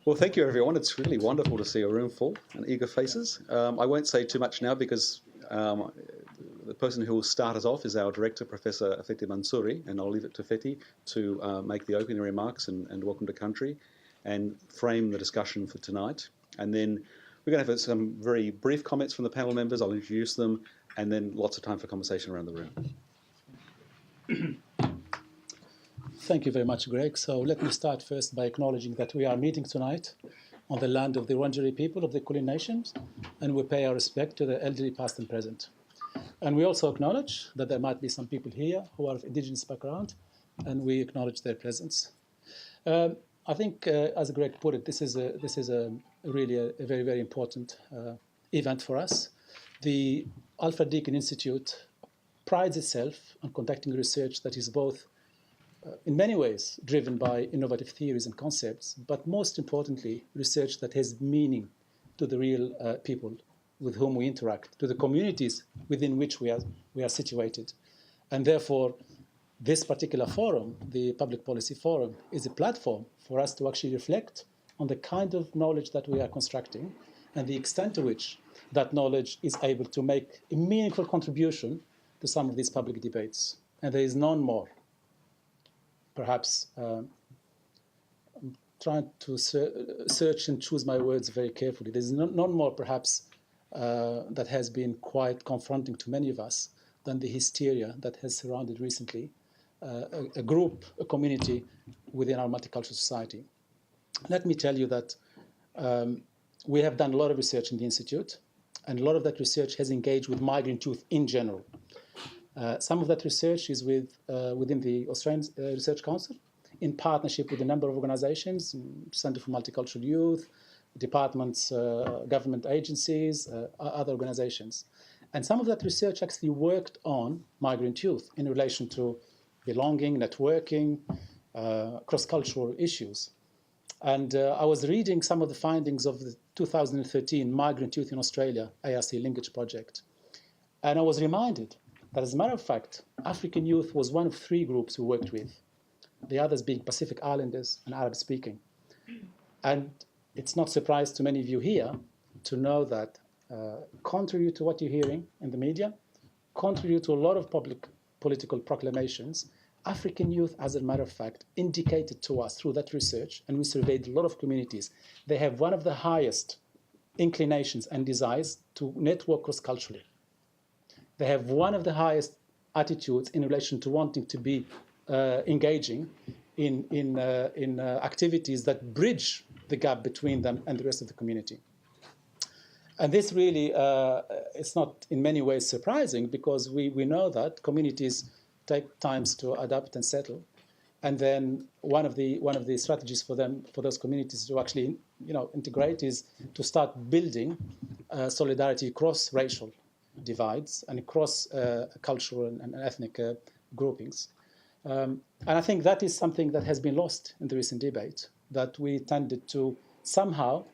Well, thank you, everyone. It's really wonderful to see a room full and eager faces. I won't say too much now because the person who will start us off is our director, Professor Fethi Mansouri, and I'll leave it to Fethi to make the opening remarks and welcome to country and frame the discussion for tonight. And then we're going to have some very brief comments from the panel members. I'll introduce them, and then lots of time for conversation around the room. Thank you very much, Greg. So let me start first by acknowledging that we are meeting tonight on the land of the Wurundjeri people of the Kulin Nations, and we pay our respect to the elderly past and present. And we also acknowledge that there might be some people here who are of indigenous background, and we acknowledge their presence. I think, as Greg put it, this is really a very, very important event for us. The Alfred Deakin Institute prides itself on conducting research that is both in many ways driven by innovative theories and concepts, but most importantly, research that has meaning to the real people with whom we interact, to the communities within which we are situated. And therefore, this particular forum, the Public Policy Forum, is a platform for us to actually reflect on the kind of knowledge that we are constructing and the extent to which that knowledge is able to make a meaningful contribution to some of these public debates. And there is none more. Perhaps I'm trying to search and choose my words very carefully. There's none more, perhaps, that has been quite confronting to many of us than the hysteria that has surrounded recently a group, a community within our multicultural society. Let me tell you that we have done a lot of research in the Institute, and a lot of that research has engaged with migrant youth in general. Some of that research is within the Australian Research Council, in partnership with a number of organizations, Centre for Multicultural Youth, departments, government agencies, other organizations. And some of that research actually worked on migrant youth in relation to belonging, networking, cross-cultural issues. And I was reading some of the findings of the 2013 Migrant Youth in Australia, ARC Linkage Project. And I was reminded that, as a matter of fact, African youth was one of 3 groups we worked with, the others being Pacific Islanders and Arab-speaking. And it's not a surprise to many of you here to know that, contrary to what you're hearing in the media, contrary to a lot of public political proclamations, African youth, as a matter of fact, indicated to us through that research, and we surveyed a lot of communities, they have one of the highest inclinations and desires to network cross-culturally. They have one of the highest attitudes in relation to wanting to be engaging in activities that bridge the gap between them and the rest of the community. And this really is not in many ways surprising, because we know that communities take times to adapt and settle. And then one of the strategies for those communities to actually integrate is to start building solidarity across racial divides and across cultural and ethnic groupings. And I think that is something that has been lost in the recent debate, that we tended to somehow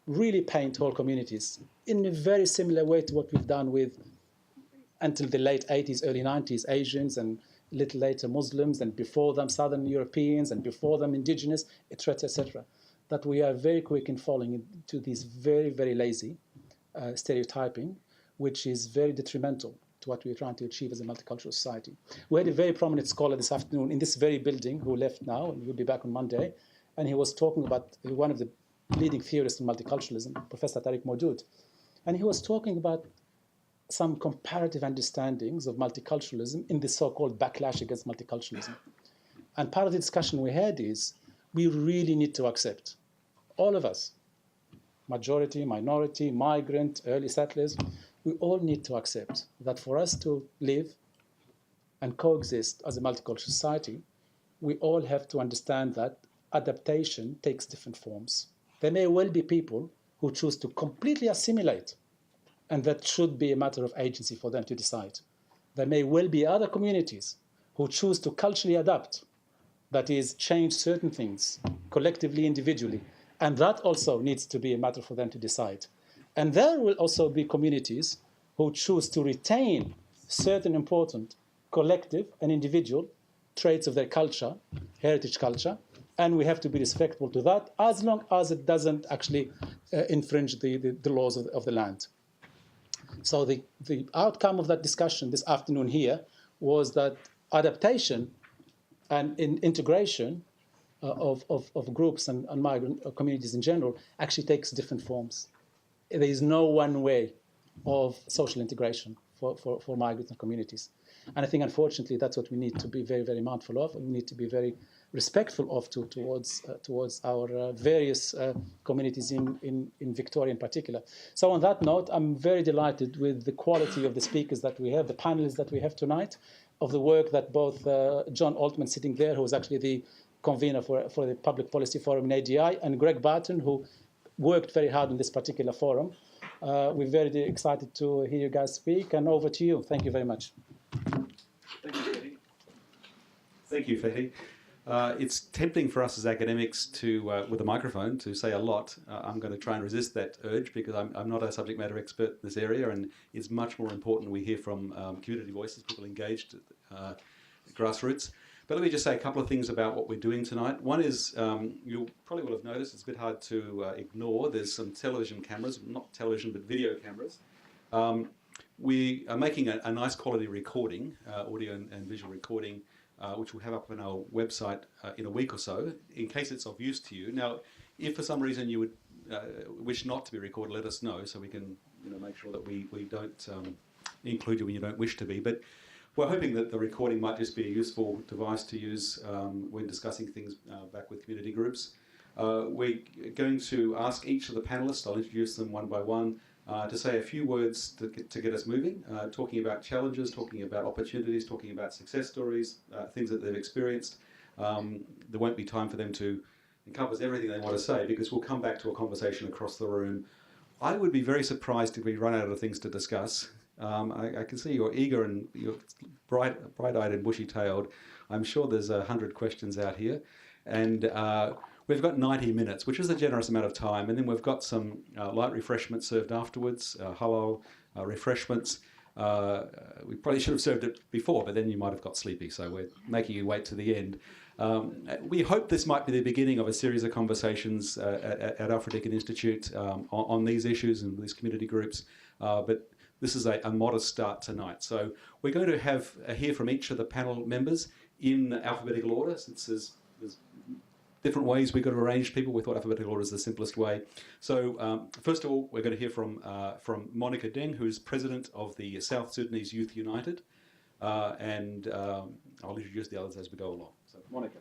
really paint whole communities in a very similar way to what we've done with, until the late 80s, early 90s, Asians, and a little later Muslims, and before them Southern Europeans, and before them Indigenous, etc., etc. That we are very quick in falling into these very, very lazy stereotyping, which is very detrimental to what we're trying to achieve as a multicultural society. We had a very prominent scholar this afternoon in this very building who left now, and he'll be back on Monday, and he was talking about one of the leading theorists in multiculturalism, Professor Tariq Moudud, and he was talking about some comparative understandings of multiculturalism in the so-called backlash against multiculturalism. And part of the discussion we had is we really need to accept, all of us, majority, minority, migrant, early settlers, we all need to accept that for us to live and coexist as a multicultural society, we all have to understand that adaptation takes different forms. There may well be people who choose to completely assimilate, and that should be a matter of agency for them to decide. There may well be other communities who choose to culturally adapt, that is, change certain things collectively, individually, and that also needs to be a matter for them to decide. And there will also be communities who choose to retain certain important collective and individual traits of their culture, heritage culture, and we have to be respectful to that, as long as it doesn't actually infringe the laws of the land. So the outcome of that discussion this afternoon here was that adaptation and integration of groups and migrant communities in general actually takes different forms. There is no one way of social integration for migrants and communities. And I think, unfortunately, that's what we need to be very, very mindful of. And we need to be very respectful of towards our various communities in Victoria in particular. So on that note, I'm very delighted with the quality of the speakers that we have, the panelists that we have tonight, of the work that both John Altman sitting there, who was actually the convener for the Public Policy Forum in ADI, and Greg Barton, who worked very hard on this particular forum. We're very excited to hear you guys speak, and over to you. Thank you very much. Thank you, Fethi. Thank you, Fethi. It's tempting for us as academics to, with a microphone, to say a lot. I'm going to try and resist that urge because I'm not a subject matter expert in this area, and it's much more important we hear from community voices, people engaged at grassroots. But let me just say a couple of things about what we're doing tonight. One is, you probably will have noticed, it's a bit hard to ignore, there's some television cameras, not television, but video cameras. We are making a nice quality recording, audio and visual recording, which we'll have up on our website in a week or so, in case it's of use to you. Now, if for some reason you would wish not to be recorded, let us know so we can make sure that we don't include you when you don't wish to be. But we're hoping that the recording might just be a useful device to use when discussing things back with community groups. We're going to ask each of the panelists, I'll introduce them one by one, to say a few words to get us moving, talking about challenges, talking about opportunities, talking about success stories, things that they've experienced. There won't be time for them to encompass everything they want to say because we'll come back to a conversation across the room. I would be very surprised if we run out of things to discuss. I can see you're eager and you're bright-eyed and bushy-tailed. I'm sure there's 100 questions out here. And we've got 90 minutes, which is a generous amount of time. And then we've got some light refreshments served afterwards, halal refreshments. We probably should have served it before, but then you might have got sleepy. So we're making you wait to the end. We hope this might be the beginning of a series of conversations at Alfred Deakin Institute on these issues and these community groups. But this is a modest start tonight. So we're going to have hear from each of the panel members in alphabetical order, since there's different ways we've got to arrange people. We thought alphabetical order is the simplest way. So first of all, we're going to hear from Monica Deng, who is president of the South Sudanese Youth United. And I'll introduce the others as we go along. So, Monica.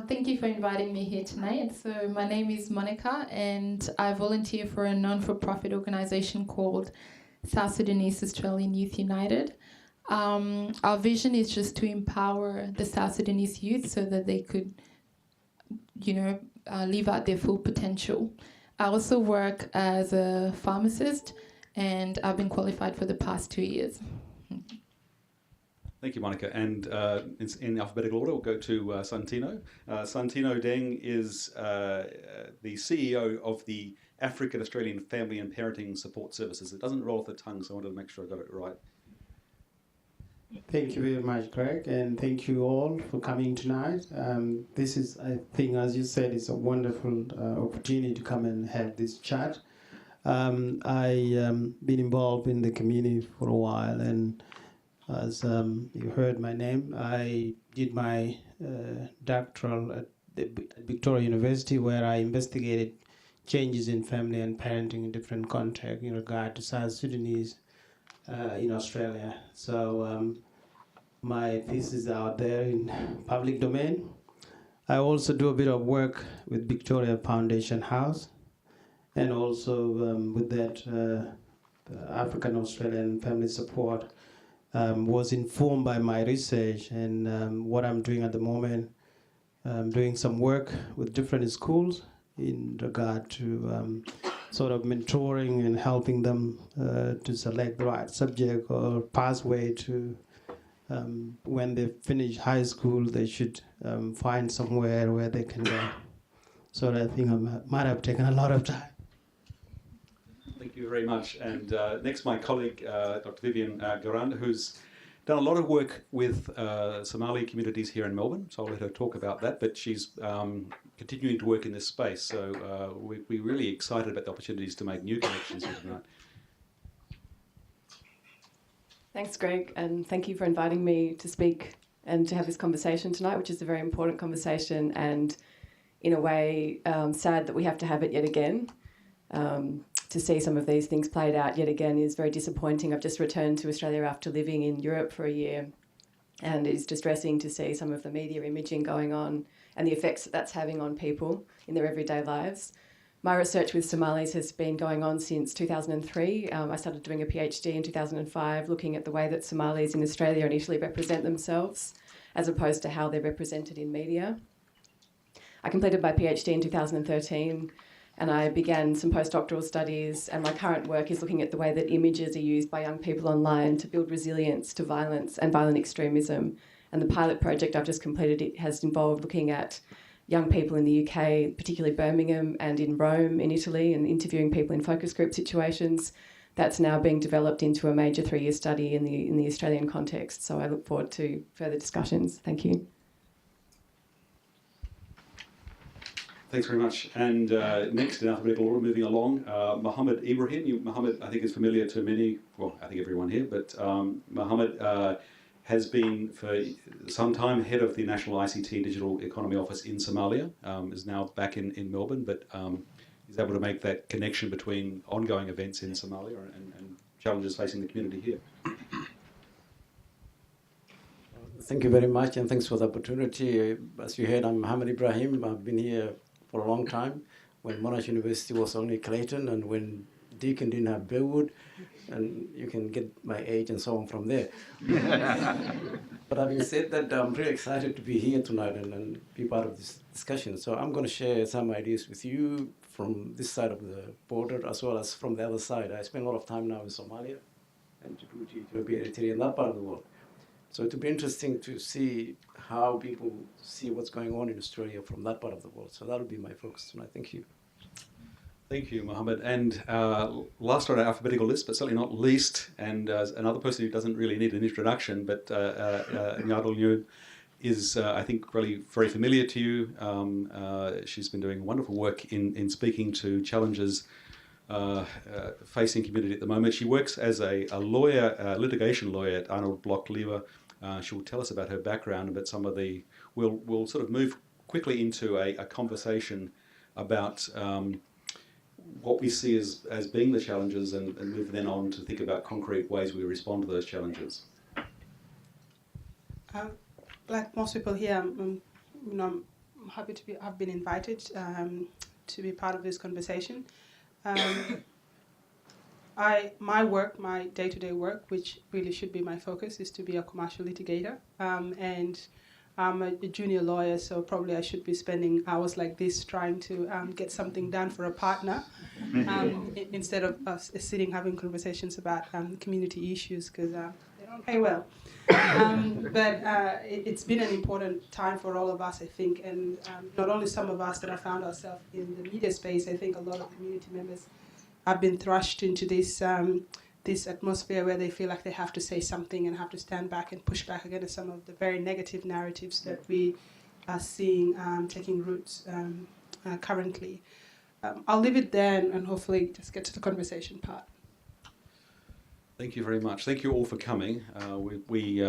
Thank you for inviting me here tonight. So my name is Monica, and I volunteer for a non-for-profit organisation called South Sudanese Australian Youth United. Our vision is just to empower the South Sudanese youth so that they could, live out their full potential. I also work as a pharmacist, and I've been qualified for the past 2 years. Thank you, Monica. And in alphabetical order, we'll go to Santino. Santino Deng is the CEO of the African Australian Family and Parenting Support Services. It doesn't roll off the tongue, so I wanted to make sure I got it right. Thank you very much, Greg, and thank you all for coming tonight. This is, I think, as you said, it's a wonderful opportunity to come and have this chat. I've been involved in the community for a while, and as you heard my name, I did my doctoral at Victoria University, where I investigated changes in family and parenting in different contexts in regard to South Sudanese in Australia. So my thesis is out there in public domain. I also do a bit of work with Victoria Foundation House, and also with that the African Australian Family Support was informed by my research and what I'm doing at the moment. I'm doing some work with different schools in regard to sort of mentoring and helping them to select the right subject or pathway to when they finish high school, they should find somewhere where they can go. So I think I might have taken a lot of time. Thank you very much. And next, my colleague, Dr. Vivian Gerrand, who's done a lot of work with Somali communities here in Melbourne, so I'll let her talk about that, but she's continuing to work in this space, so we're really excited about the opportunities to make new connections here tonight. Thanks, Greg, and thank you for inviting me to speak and to have this conversation tonight, which is a very important conversation and, in a way, sad that we have to have it yet again. To see some of these things played out yet again is very disappointing. I've just returned to Australia after living in Europe for a year, and it's distressing to see some of the media imaging going on and the effects that that's having on people in their everyday lives. My research with Somalis has been going on since 2003. I started doing a PhD in 2005 looking at the way that Somalis in Australia initially represent themselves as opposed to how they're represented in media. I completed my PhD in 2013 and I began some postdoctoral studies, and my current work is looking at the way that images are used by young people online to build resilience to violence and violent extremism. And the pilot project I've just completed has involved looking at young people in the UK, particularly Birmingham and in Rome in Italy, and interviewing people in focus group situations. That's now being developed into a major 3-year study in the Australian context. So I look forward to further discussions. Thank you. Thanks very much. And next in alphabetical order, moving along, Mohamed Ibrahim. Mohamed, I think, is familiar to many, well, I think everyone here, but Mohamed has been for some time head of the National ICT Digital Economy Office in Somalia, is now back in Melbourne, but is able to make that connection between ongoing events in Somalia and challenges facing the community here. Thank you very much, and thanks for the opportunity. As you heard, I'm Mohamed Ibrahim. I've been here for a long time, when Monash University was only Clayton, and when Deakin didn't have Bellwood, and you can get my age and so on from there. But having said that, I'm really excited to be here tonight and be part of this discussion. So I'm going to share some ideas with you from this side of the border as well as from the other side. I spend a lot of time now in Somalia and Djibouti, Ethiopia, Eritrea, and that part of the world. So it'll be interesting to see how people see what's going on in Australia from that part of the world. So that'll be my focus tonight. Thank you. Thank you, Mohamed. And last on our alphabetical list, but certainly not least, and another person who doesn't really need an introduction, but Nyadol Nyu is, I think, really very familiar to you. She's been doing wonderful work in speaking to challenges facing community at the moment. She works as a lawyer, litigation lawyer at Arnold Bloch Lever. She'll tell us about her background, but some of the... We'll sort of move quickly into a conversation about what we see as being the challenges and move then on to think about concrete ways we respond to those challenges. Like most people here, I'm happy to have been invited to be part of this conversation. My day-to-day work, which really should be my focus, is to be a commercial litigator. And I'm a junior lawyer, so probably I should be spending hours like this trying to get something done for a partner instead of us sitting having conversations about community issues, because they don't pay well. But it's been an important time for all of us, I think, and not only some of us that have found ourselves in the media space. I think a lot of community members have been thrust into this this atmosphere where they feel like they have to say something and have to stand back and push back against some of the very negative narratives that we are seeing taking roots currently. I'll leave it there and hopefully just get to the conversation part. Thank you very much. Thank you all for coming. We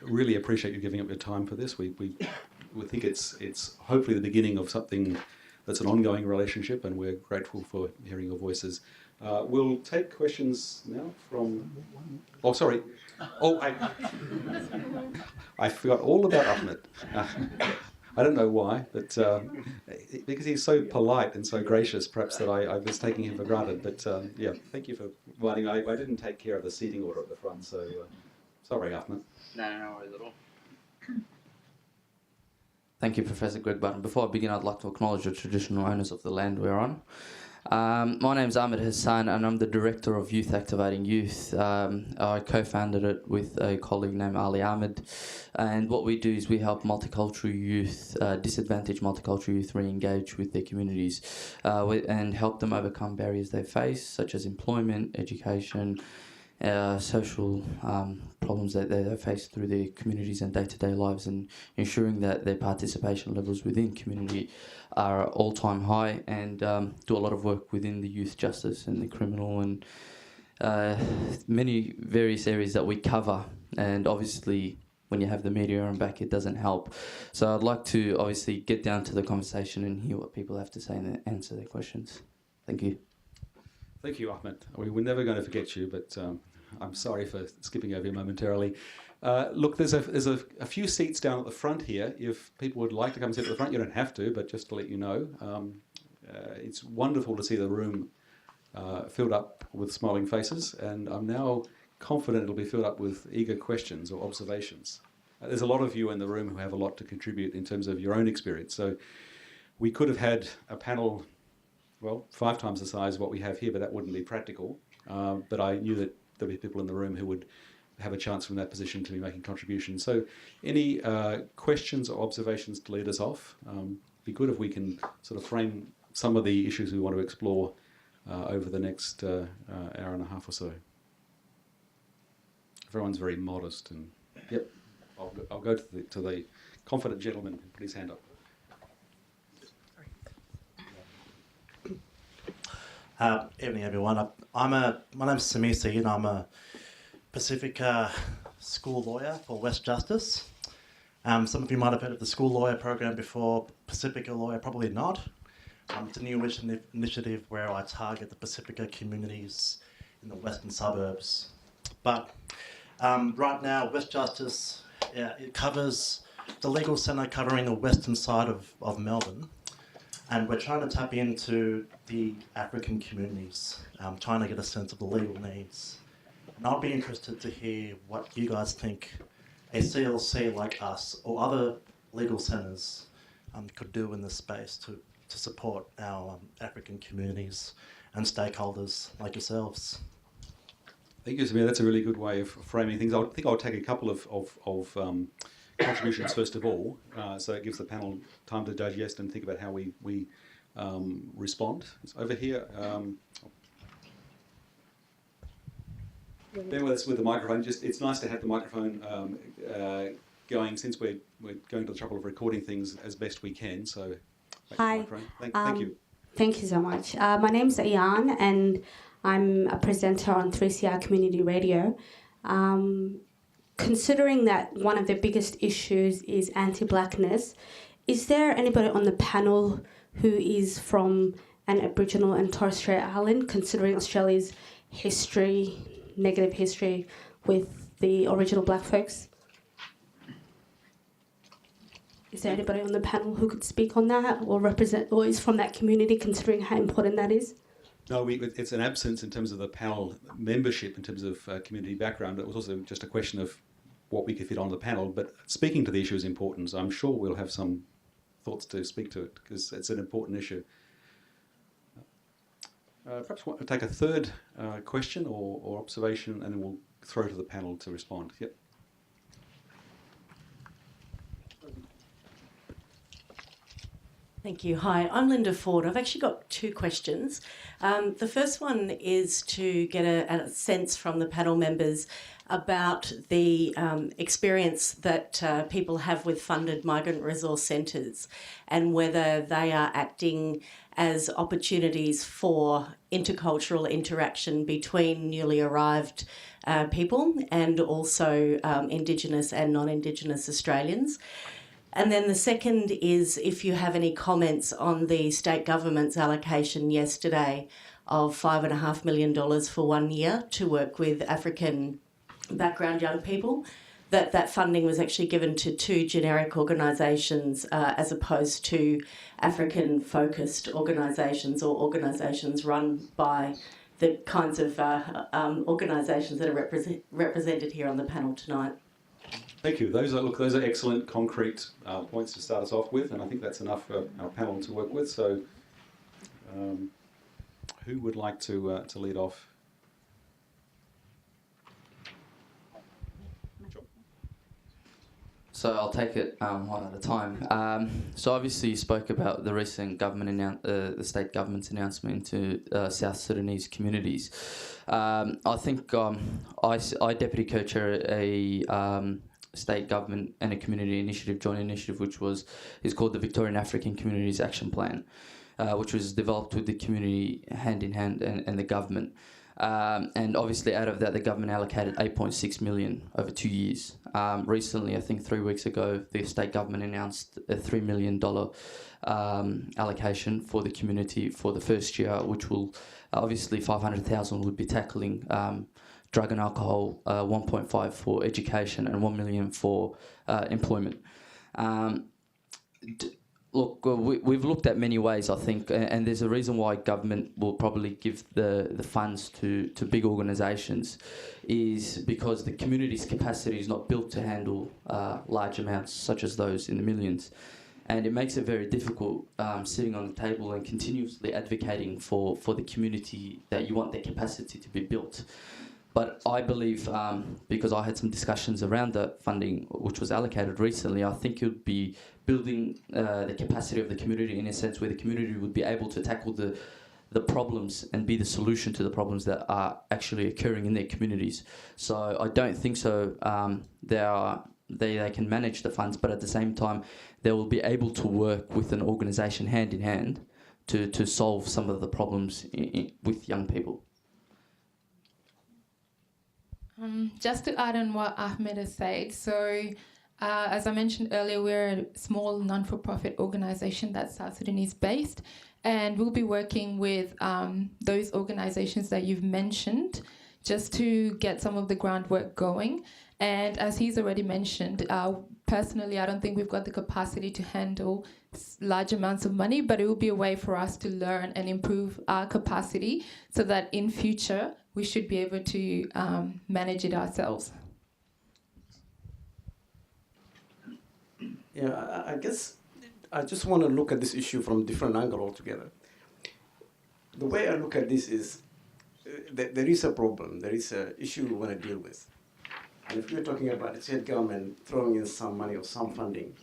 really appreciate you giving up your time for this. We think it's hopefully the beginning of something that's an ongoing relationship, and we're grateful for hearing your voices. We'll take questions now from... Oh, sorry. Oh, I forgot all about Ahmed. I don't know why, but because he's so polite and so gracious, perhaps that I was taking him for granted. But yeah, thank you for inviting. I didn't take care of the seating order at the front, so sorry, Ahmed. No worries at all. Thank you, Professor Greg Button. Before I begin, I'd like to acknowledge the traditional owners of the land we're on. My name's Ahmed Hassan, and I'm the Director of Youth Activating Youth. I co-founded it with a colleague named Ali Ahmed, and what we do is we help multicultural youth, disadvantaged multicultural youth, re-engage with their communities and help them overcome barriers they face, such as employment, education, social problems that they face through their communities and day-to-day lives, and ensuring that their participation levels within community are all-time high, and do a lot of work within the youth justice and the criminal and many various areas that we cover. And obviously when you have the media on back, it doesn't help. So I'd like to obviously get down to the conversation and hear what people have to say and answer their questions. Thank you. Thank you, Ahmed. We're never going to forget you, but I'm sorry for skipping over you momentarily. Look, there's a few seats down at the front here. If people would like to come sit at the front, you don't have to, but just to let you know. It's wonderful to see the room filled up with smiling faces, and I'm now confident it'll be filled up with eager questions or observations. There's a lot of you in the room who have a lot to contribute in terms of your own experience. So we could have had a panel, well, 5 times the size of what we have here, but that wouldn't be practical. But I knew that there'd be people in the room who would have a chance from that position to be making contributions. So any questions or observations to lead us off? Be good if we can sort of frame some of the issues we want to explore over the next hour and a half or so. Everyone's very modest, and yep, I'll go to the confident gentleman who put his hand up. Evening, everyone. My name's Timmy Seguin. I'm a Pacific school lawyer for West Justice. Some of you might have heard of the school lawyer program before. Pacifica lawyer, probably not. It's a new initiative where I target the Pacifica communities in the western suburbs. But right now, West Justice, it covers the legal centre covering the western side of Melbourne. And we're trying to tap into the African communities, trying to get a sense of the legal needs. And I'll be interested to hear what you guys think a CLC like us or other legal centres could do in this space to support our African communities and stakeholders like yourselves. Thank you, Samir. That's a really good way of framing things. I think I'll take a couple of contributions first of all, so it gives the panel time to digest and think about how we respond. It's over here. Bear with us with the microphone. It's nice to have the microphone going, since we're going to the trouble of recording things as best we can. So, hi. Thank you. Thank you so much. My name's Ian, and I'm a presenter on 3CR Community Radio. Considering that one of the biggest issues is anti-blackness, is there anybody on the panel who is from an Aboriginal and Torres Strait Island, considering Australia's history, negative history with the original black folks? Is there anybody on the panel who could speak on that or represent, or is from that community, considering how important that is? No, it's an absence in terms of the panel membership, in terms of community background. It was also just a question of what we could fit on the panel. But speaking to the issue is important, so I'm sure we'll have some thoughts to speak to it, because it's an important issue. Perhaps we'll take a third question or observation, and then we'll throw to the panel to respond. Yep. Thank you. Hi, I'm Linda Ford. I've actually got 2 questions. The first one is to get a sense from the panel members about the experience that people have with funded migrant resource centres, and whether they are acting as opportunities for intercultural interaction between newly arrived people and also Indigenous and non-Indigenous Australians. And then the second is if you have any comments on the state government's allocation yesterday of $5.5 million for 1 year to work with African background young people, that funding was actually given to 2 generic organisations as opposed to African-focused organisations or organisations run by the kinds of organisations that are represented here on the panel tonight. Thank you. Those are excellent, concrete points to start us off with, and I think that's enough for our panel to work with. So, who would like to lead off? So I'll take it one at a time. So obviously you spoke about the recent government the state government's announcement into South Sudanese communities. I think I deputy co-chair a state government and a community initiative, joint initiative, which is called the Victorian African Communities Action Plan, which was developed with the community hand in hand and the government. And obviously out of that, the government allocated 8.6 million over 2 years. Recently, I think 3 weeks ago, the state government announced a $3 million allocation for the community for the first year, which will obviously 500,000 would be tackling drug and alcohol, 1.5 for education, and 1 million for employment. Look, we've looked at many ways, I think, and there's a reason why government will probably give the funds to big organisations, is because the community's capacity is not built to handle large amounts such as those in the millions. And it makes it very difficult sitting on the table and continuously advocating for the community that you want their capacity to be built. But I believe, because I had some discussions around the funding which was allocated recently, I think it would be building the capacity of the community in a sense where the community would be able to tackle the problems and be the solution to the problems that are actually occurring in their communities. So I don't think so. They can manage the funds, but at the same time, they will be able to work with an organisation hand in hand to solve some of the problems with young people. Just to add on what Ahmed has said, so as I mentioned earlier, we're a small non-for-profit organisation that's South Sudanese based, and we'll be working with those organisations that you've mentioned just to get some of the groundwork going. And as he's already mentioned, personally, I don't think we've got the capacity to handle large amounts of money, but it will be a way for us to learn and improve our capacity so that in future we should be able to manage it ourselves. Yeah, I guess I just want to look at this issue from a different angle altogether. The way I look at this is there is a problem, there is an issue we want to deal with. And if we're talking about the state government throwing in some money or some funding,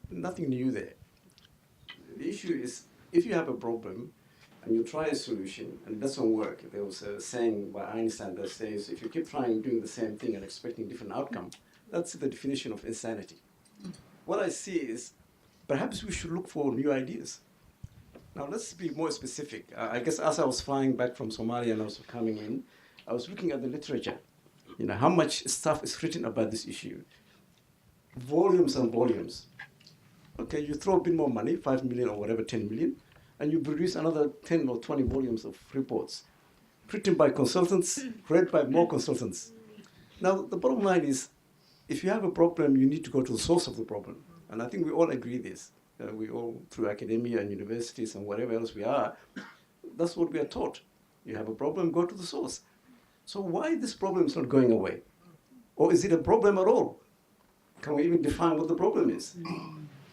nothing new there. The issue is, if you have a problem and you try a solution and it doesn't work, there was a saying by Einstein that says, if you keep trying doing the same thing and expecting different outcome, that's the definition of insanity. What I see is, perhaps we should look for new ideas. Now let's be more specific. I guess as I was flying back from Somalia and I was coming in, I was looking at the literature. You know, how much stuff is written about this issue. Volumes and volumes. Okay, you throw a bit more money, 5 million or whatever, 10 million, and you produce another 10 or 20 volumes of reports, written by consultants, read by more consultants. Now, the bottom line is, if you have a problem, you need to go to the source of the problem. And I think we all agree this. We all, through academia and universities and wherever else we are, that's what we are taught. You have a problem, go to the source. So why this problem is not going away? Or is it a problem at all? Can we even define what the problem is?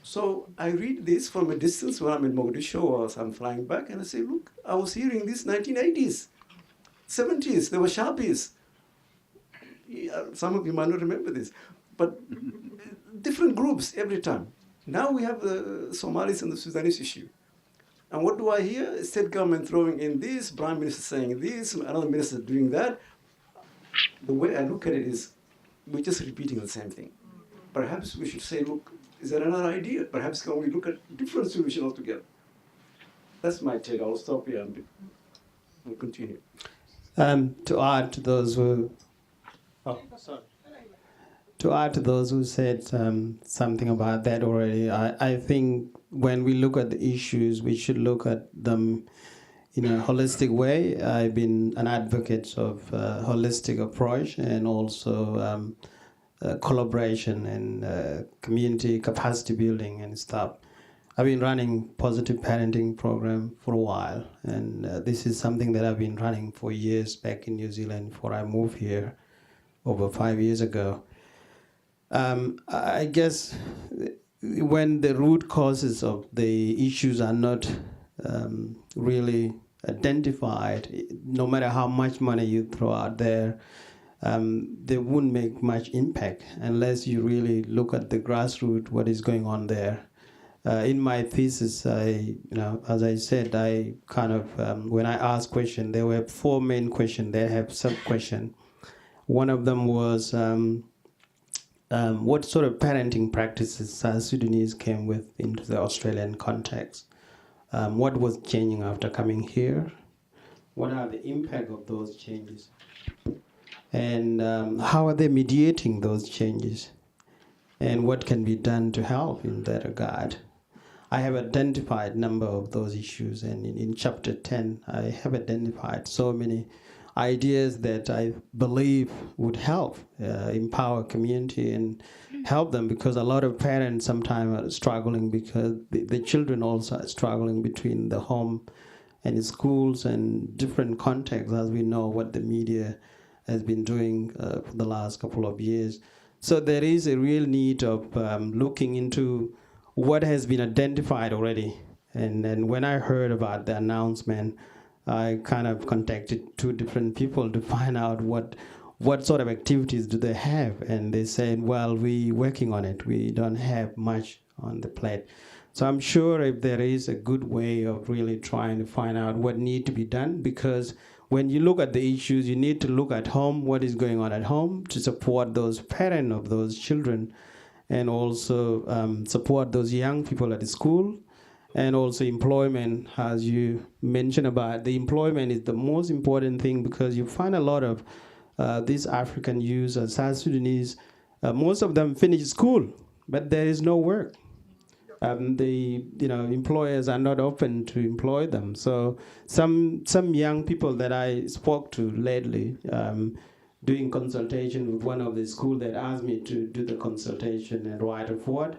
So I read this from a distance when I'm in Mogadishu or as I'm flying back, and I say, look, I was hearing this 1980s, 70s, there were Sharpies. Some of you might not remember this, but different groups every time. Now we have the Somalis and the Sudanese issue. And what do I hear? State government throwing in this, Prime Minister saying this, another minister doing that. The way I look at it is, we're just repeating the same thing. Perhaps we should say, look, is there another idea? Perhaps can we look at a different solution altogether? That's my take. I'll stop here and we'll continue. To add to those who... To add to those who said something about that already, I think when we look at the issues, we should look at them in a holistic way. I've been an advocate of a holistic approach and also collaboration and community capacity building and stuff. I've been running positive parenting program for a while, and this is something that I've been running for years back in New Zealand before I moved here over 5 years ago. I guess when the root causes of the issues are not really identified, no matter how much money you throw out there, they wouldn't make much impact unless you really look at the grassroots, what is going on there. In my thesis, as I said, I kind of, when I asked questions, there were 4 main questions. They have sub-questions. One of them was, what sort of parenting practices South Sudanese came with into the Australian context? What was changing after coming here? What are the impact of those changes? And how are they mediating those changes? And what can be done to help in that regard? I have identified a number of those issues, and in chapter 10, I have identified so many ideas that I believe would help empower community and help them, because a lot of parents sometimes are struggling because the children also are struggling between the home and schools and different contexts, as we know what the media has been doing for the last couple of years. So there is a real need of looking into what has been identified already. And when I heard about the announcement, I kind of contacted 2 different people to find out what sort of activities do they have. And they said, well, we're working on it. We don't have much on the plate. So I'm sure if there is a good way of really trying to find out what needs to be done, because when you look at the issues, you need to look at home, what is going on at home, to support those parents of those children, and also support those young people at the school, and also employment, as you mentioned about. The employment is the most important thing, because you find a lot of these African youth or South Sudanese, most of them finish school, but there is no work. The employers are not open to employ them. So some young people that I spoke to lately, doing consultation with one of the schools that asked me to do the consultation and write a report,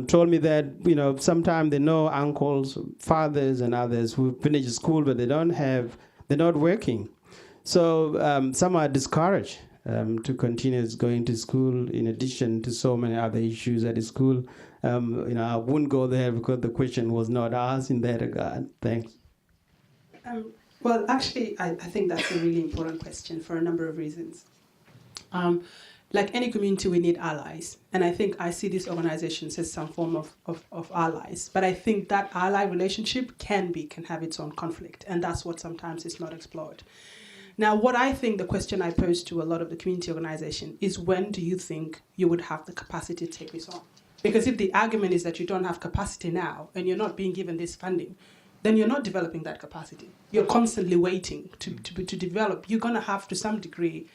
told me that sometimes they know uncles, fathers, and others who finish school, but they're not working. So some are discouraged to continue going to school, in addition to so many other issues at the school. I wouldn't go there because the question was not asked in that regard. Thanks. Well, actually, I think that's a really important question for a number of reasons. Like any community, we need allies. And I think I see these organizations as some form of allies. But I think that ally relationship can have its own conflict. And that's what sometimes is not explored. Now, what I think the question I pose to a lot of the community organization is, when do you think you would have the capacity to take this on? Because if the argument is that you don't have capacity now and you're not being given this funding, then you're not developing that capacity. You're constantly waiting to develop. You're going to have, to some degree,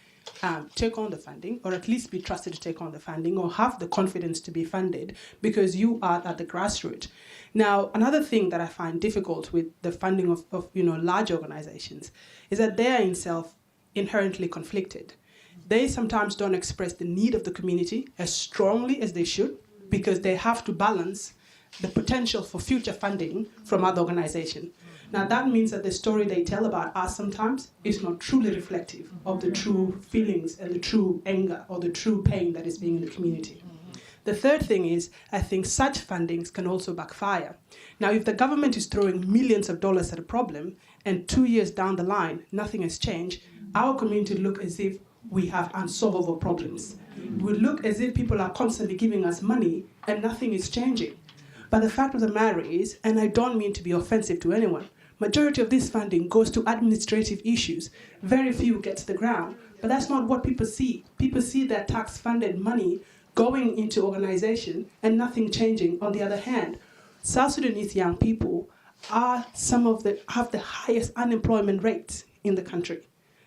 take on the funding, or at least be trusted to take on the funding, or have the confidence to be funded, because you are at the grassroots. Now, another thing that I find difficult with the funding of large organizations is that they are in self inherently conflicted. They sometimes don't express the need of the community as strongly as they should, because they have to balance the potential for future funding from other organizations. Now, that means that the story they tell about us sometimes is not truly reflective of the true feelings and the true anger or the true pain that is being in the community. The third thing is, I think such fundings can also backfire. Now, if the government is throwing millions of dollars at a problem, and 2 years down the line, nothing has changed, our community look as if we have unsolvable problems. We look as if people are constantly giving us money and nothing is changing. But the fact of the matter is, and I don't mean to be offensive to anyone, majority of this funding goes to administrative issues. Very few get to the ground. But that's not what people see. People see that tax-funded money going into organization and nothing changing. On the other hand, South Sudanese young people are have the highest unemployment rates in the country.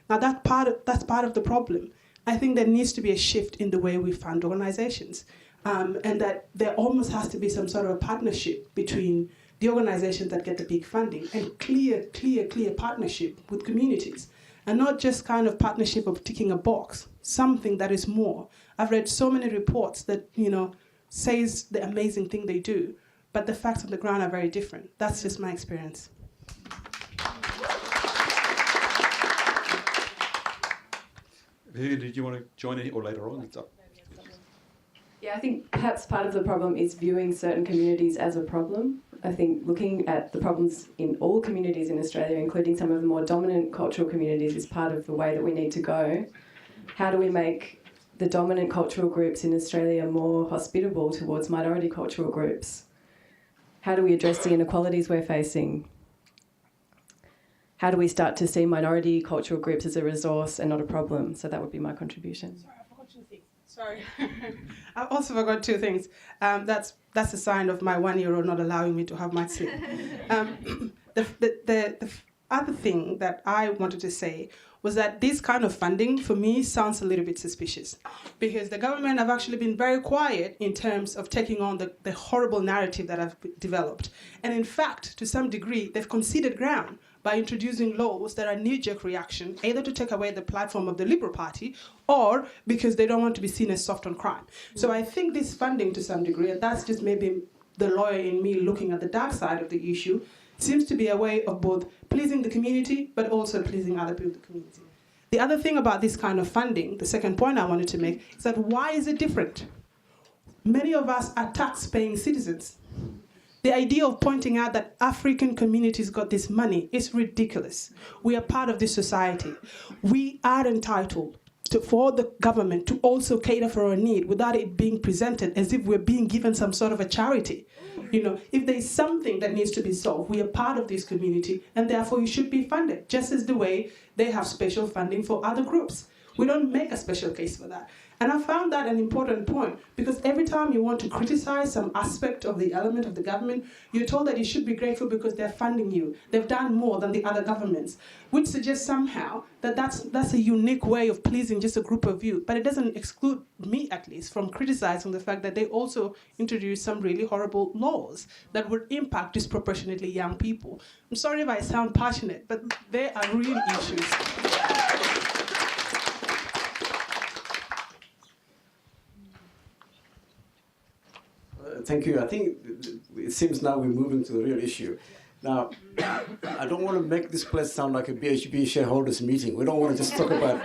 Now that's part of the problem. I think there needs to be a shift in the way we fund organizations, and that there almost has to be some sort of a partnership between the organizations that get the big funding and clear partnership with communities, and not just kind of partnership of ticking a box, something that is more. I've read so many reports that, says the amazing thing they do, but the facts on the ground are very different. That's just my experience. Vivian, did you want to join in, or later on? It's up. Yeah, I think perhaps part of the problem is viewing certain communities as a problem. I think looking at the problems in all communities in Australia, including some of the more dominant cultural communities, is part of the way that we need to go. How do we make the dominant cultural groups in Australia more hospitable towards minority cultural groups? How do we address the inequalities we're facing? How do we start to see minority cultural groups as a resource and not a problem? So that would be my contribution. Sorry, I forgot 2 things. Sorry. I also forgot 2 things. That's a sign of my 1-year-old not allowing me to have my sleep. The other thing that I wanted to say was that this kind of funding, for me, sounds a little bit suspicious, because the government have actually been very quiet in terms of taking on the horrible narrative that I've developed. And in fact, to some degree, they've conceded ground by introducing laws that are knee-jerk reaction, either to take away the platform of the Liberal Party or because they don't want to be seen as soft on crime. So I think this funding, to some degree, and that's just maybe the lawyer in me looking at the dark side of the issue, seems to be a way of both pleasing the community but also pleasing other people in the community. The other thing about this kind of funding, the second point I wanted to make, is that why is it different? Many of us are tax-paying citizens. The idea of pointing out that African communities got this money is ridiculous. We are part of this society. We are entitled for the government to also cater for our need without it being presented as if we're being given some sort of a charity. If there's something that needs to be solved, we are part of this community, and therefore it should be funded, just as the way they have special funding for other groups. We don't make a special case for that. And I found that an important point, because every time you want to criticize some aspect of the element of the government, you're told that you should be grateful because they're funding you. They've done more than the other governments, which suggests somehow that that's a unique way of pleasing just a group of you. But it doesn't exclude me, at least, from criticizing the fact that they also introduced some really horrible laws that would impact disproportionately young people. I'm sorry if I sound passionate, but there are real issues. Thank you. I think it seems now we're moving to the real issue. Now, I don't want to make this place sound like a BHP shareholders meeting. We don't want to just talk about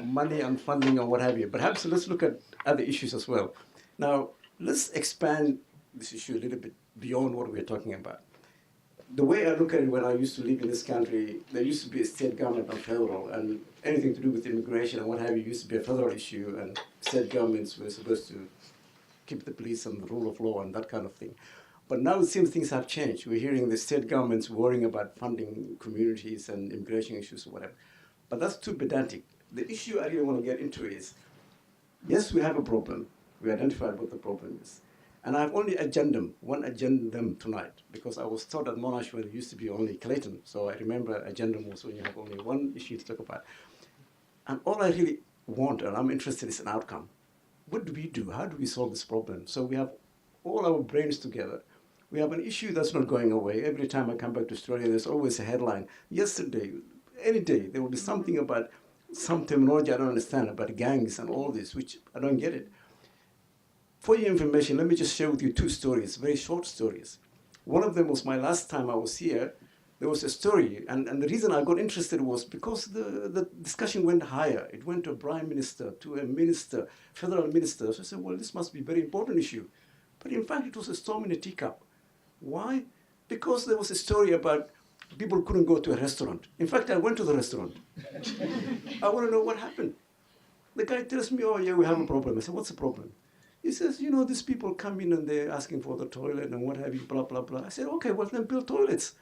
money and funding or what have you. Perhaps let's look at other issues as well. Now, let's expand this issue a little bit beyond what we're talking about. The way I look at it, when I used to live in this country, there used to be a state government and federal, and anything to do with immigration and what have you used to be a federal issue, and state governments were supposed to keep the police and the rule of law and that kind of thing. But now it seems things have changed. We're hearing the state governments worrying about funding communities and immigration issues or whatever. But that's too pedantic. The issue I really want to get into is, yes, we have a problem. We identified what the problem is. And I have only one agendum tonight, because I was taught at Monash when it used to be only Clayton. So I remember agendum was when you have only one issue to talk about. And all I really want, and I'm interested, is an outcome. What do we do? How do we solve this problem? So we have all our brains together. We have an issue that's not going away. Every time I come back to Australia, there's always a headline. Yesterday, any day, there will be something about some terminology I don't understand, about gangs and all this, which I don't get it. For your information, let me just share with you 2 stories, very short stories. One of them was my last time I was here. There was a story, and the reason I got interested was because the discussion went higher. It went to a prime minister, to a minister, federal minister. So I said, well, this must be a very important issue. But in fact, it was a storm in a teacup. Why? Because there was a story about people couldn't go to a restaurant. In fact, I went to the restaurant. I want to know what happened. The guy tells me, oh, yeah, we have a problem. I said, what's the problem? He says, these people come in and they're asking for the toilet and what have you, blah, blah, blah. I said, okay, well, then build toilets.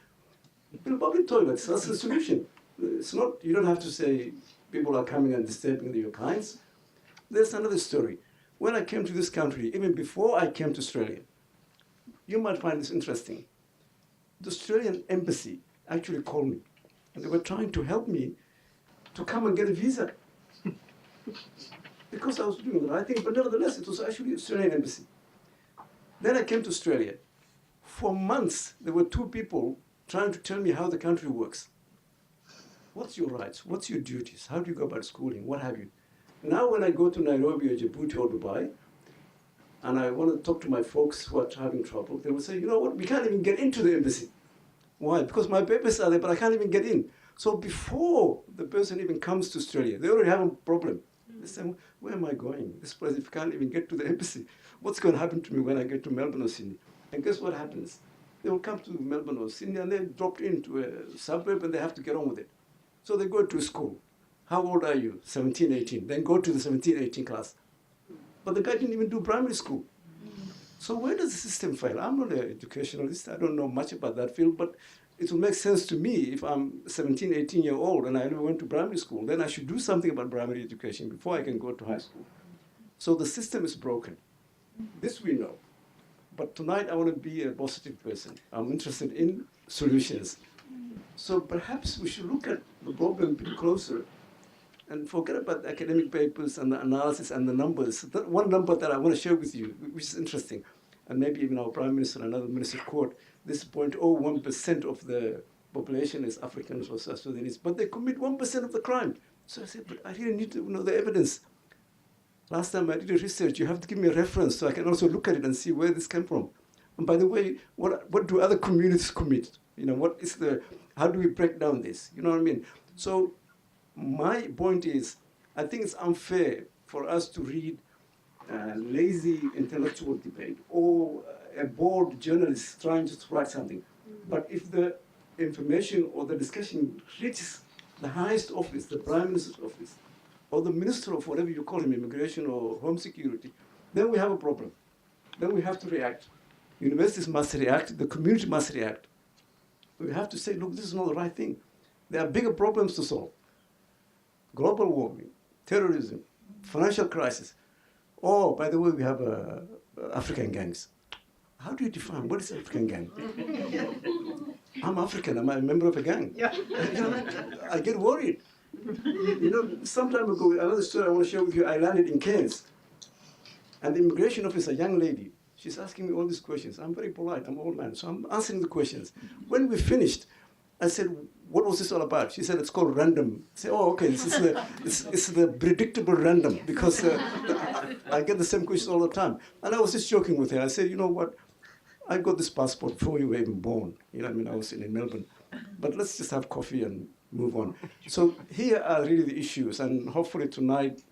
Build public toilets. That's the solution. It's not, you don't have to say people are coming and disturbing your clients. There's another story. When I came to this country, even before I came to Australia, you might find this interesting. The Australian embassy actually called me, and they were trying to help me to come and get a visa. Because I was doing the right thing, but nevertheless, it was actually the Australian embassy. Then I came to Australia. For months, there were 2 people trying to tell me how the country works. What's your rights? What's your duties? How do you go about schooling? What have you? Now when I go to Nairobi or Djibouti or Dubai, and I want to talk to my folks who are having trouble, they will say, you know what, we can't even get into the embassy. Why? Because my papers are there, but I can't even get in. So before the person even comes to Australia, they already have a problem. They say, where am I going? This place, if I can't even get to the embassy, what's going to happen to me when I get to Melbourne or Sydney? And guess what happens? They will come to Melbourne or Sydney and they're dropped into a suburb and they have to get on with it. So they go to school. How old are you? 17, 18. Then go to the 17, 18 class. But the guy didn't even do primary school. So where does the system fail? I'm not an educationalist. I don't know much about that field, but it will make sense to me if I'm 17, 18 year old and I never went to primary school, then I should do something about primary education before I can go to high school. So the system is broken. This we know. But tonight I want to be a positive person. I'm interested in solutions. So perhaps we should look at the problem a bit closer and forget about the academic papers and the analysis and the numbers. That one number that I want to share with you, which is interesting, and maybe even our Prime Minister and another minister quote, this 0.01% of the population is Africans or South Sudanese, but they commit 1% of the crime. So I said, but I really need to know the evidence. Last time I did a research, you have to give me a reference so I can also look at it and see where this came from. And by the way, what do other communities commit? You know, how do we break down this? You know what I mean? So my point is, I think it's unfair for us to read lazy intellectual debate or a bored journalist trying to write something. But if the information or the discussion reaches the highest office, the Prime Minister's office, or the Minister of whatever you call him, immigration or home security, then we have a problem. Then we have to react. Universities must react, the community must react. We have to say, look, this is not the right thing. There are bigger problems to solve. Global warming, terrorism, financial crisis. Oh, by the way, we have African gangs. How do you define what is African gang? I'm African, am I a member of a gang? Yeah. I get worried. You know, some time ago, another story I want to share with you, I landed in Cairns. And the immigration officer, a young lady, she's asking me all these questions. I'm very polite, I'm an old man, so I'm answering the questions. When we finished, I said, what was this all about? She said, it's called random. I said, oh, okay, it's the predictable random, because I get the same questions all the time. And I was just joking with her. I said, you know what? I got this passport before you were even born. You know what I mean? I was in Melbourne. But let's just have coffee and move on. So here are really the issues. And hopefully tonight,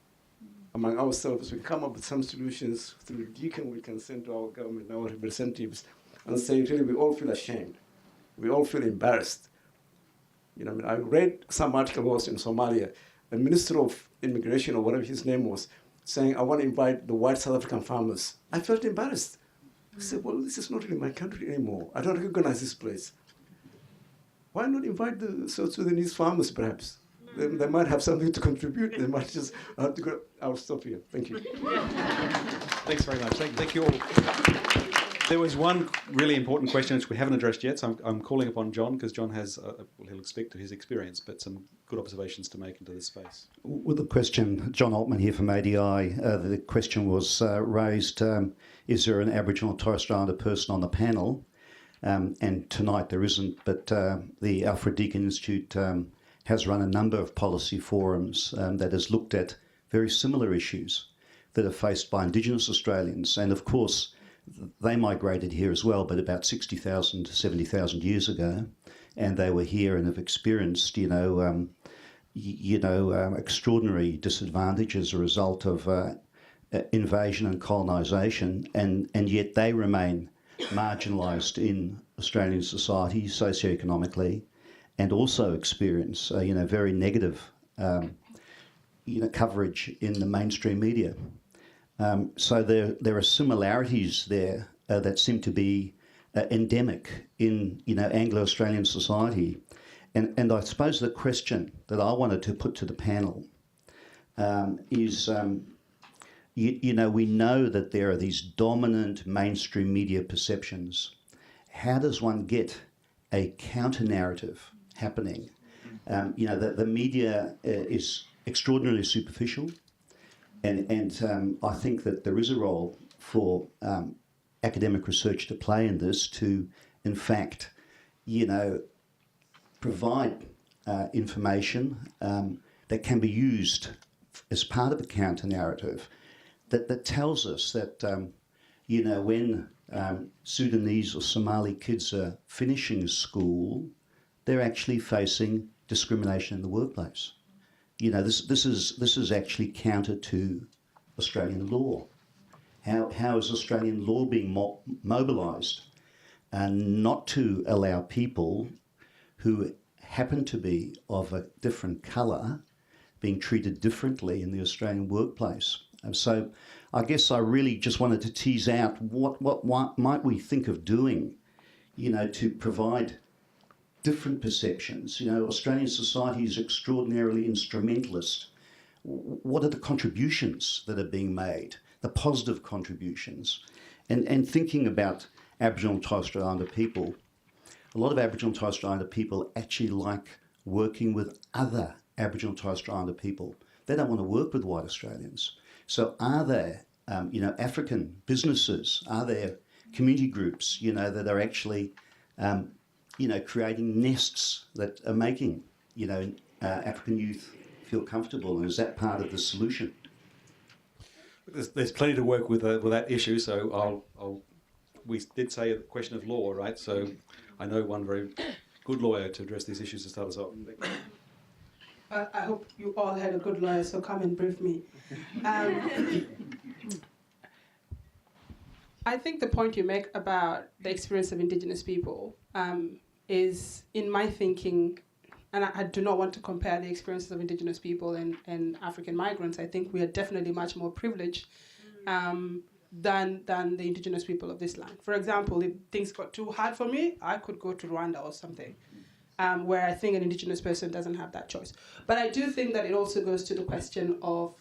among ourselves, we come up with some solutions through Deakin we can send to our government, our representatives, and say, really, we all feel ashamed. We all feel embarrassed. You know, I mean, I read some article was in Somalia, the Minister of Immigration, or whatever his name was, saying, I want to invite the white South African farmers. I felt embarrassed. I said, well, this is not really my country anymore. I don't recognize this place. Why not invite the South Sudanese farmers, perhaps? They might have something to contribute. They might just have to go. I'll stop here. Thank you. Thanks very much. Thank you all. There was one really important question which we haven't addressed yet, so I'm calling upon John, because John has, he'll speak to his experience, but some good observations to make into this space. With the question, John Altman here from ADI, the question was raised, is there an Aboriginal or Torres Strait Islander person on the panel? And tonight there isn't, but the Alfred Deakin Institute has run a number of policy forums that has looked at very similar issues that are faced by Indigenous Australians. And of course, they migrated here as well, but about 60,000 to 70,000 years ago, and they were here and have experienced, extraordinary disadvantage as a result of invasion and colonisation, and yet they remain marginalised in Australian society socioeconomically, and also experience, very negative, coverage in the mainstream media. So there are similarities there that seem to be endemic in Anglo-Australian society, and I suppose the question that I wanted to put to the panel is, we know that there are these dominant mainstream media perceptions. How does one get a counter-narrative happening? The media is extraordinarily superficial. And I think that there is a role for academic research to play in this to, in fact, provide information that can be used as part of a counter-narrative that tells us that, when Sudanese or Somali kids are finishing school, they're actually facing discrimination in the workplace. This is actually counter to Australian law. How is Australian law being mobilised not to allow people who happen to be of a different colour being treated differently in the Australian workplace. And so I guess I really just wanted to tease out what might we think of doing, to provide different perceptions. Australian society is extraordinarily instrumentalist. What are the contributions that are being made, the positive contributions? And thinking about Aboriginal and Torres Strait Islander people, a lot of Aboriginal and Torres Strait Islander people actually like working with other Aboriginal and Torres Strait Islander people. They don't want to work with white Australians. So are there, African businesses, are there community groups, that are actually, creating nests that are making, African youth feel comfortable, and is that part of the solution? There's plenty to work with that issue, so we did say a question of law, right? So I know one very good lawyer to address these issues to start us off. I hope you all had a good lawyer, so come and brief me. I think the point you make about the experience of Indigenous people is, in my thinking, and I do not want to compare the experiences of Indigenous people and African migrants. I think we are definitely much more privileged than the Indigenous people of this land. For example, if things got too hard for me, I could go to Rwanda or something, where I think an Indigenous person doesn't have that choice. But I do think that it also goes to the question of,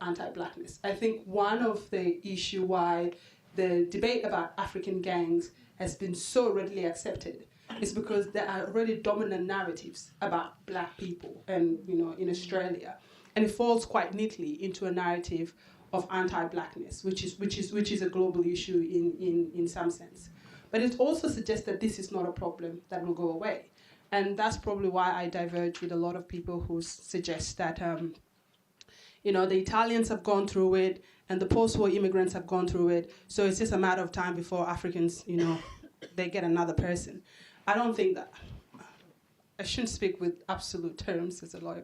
anti-blackness. I think one of the issue why the debate about African gangs has been so readily accepted is because there are already dominant narratives about black people and, in Australia. And it falls quite neatly into a narrative of anti-blackness, which is a global issue in some sense. But it also suggests that this is not a problem that will go away. And that's probably why I diverge with a lot of people who suggest that, the Italians have gone through it and the post-war immigrants have gone through it. So it's just a matter of time before Africans, they get another person. I don't think that. I shouldn't speak with absolute terms as a lawyer,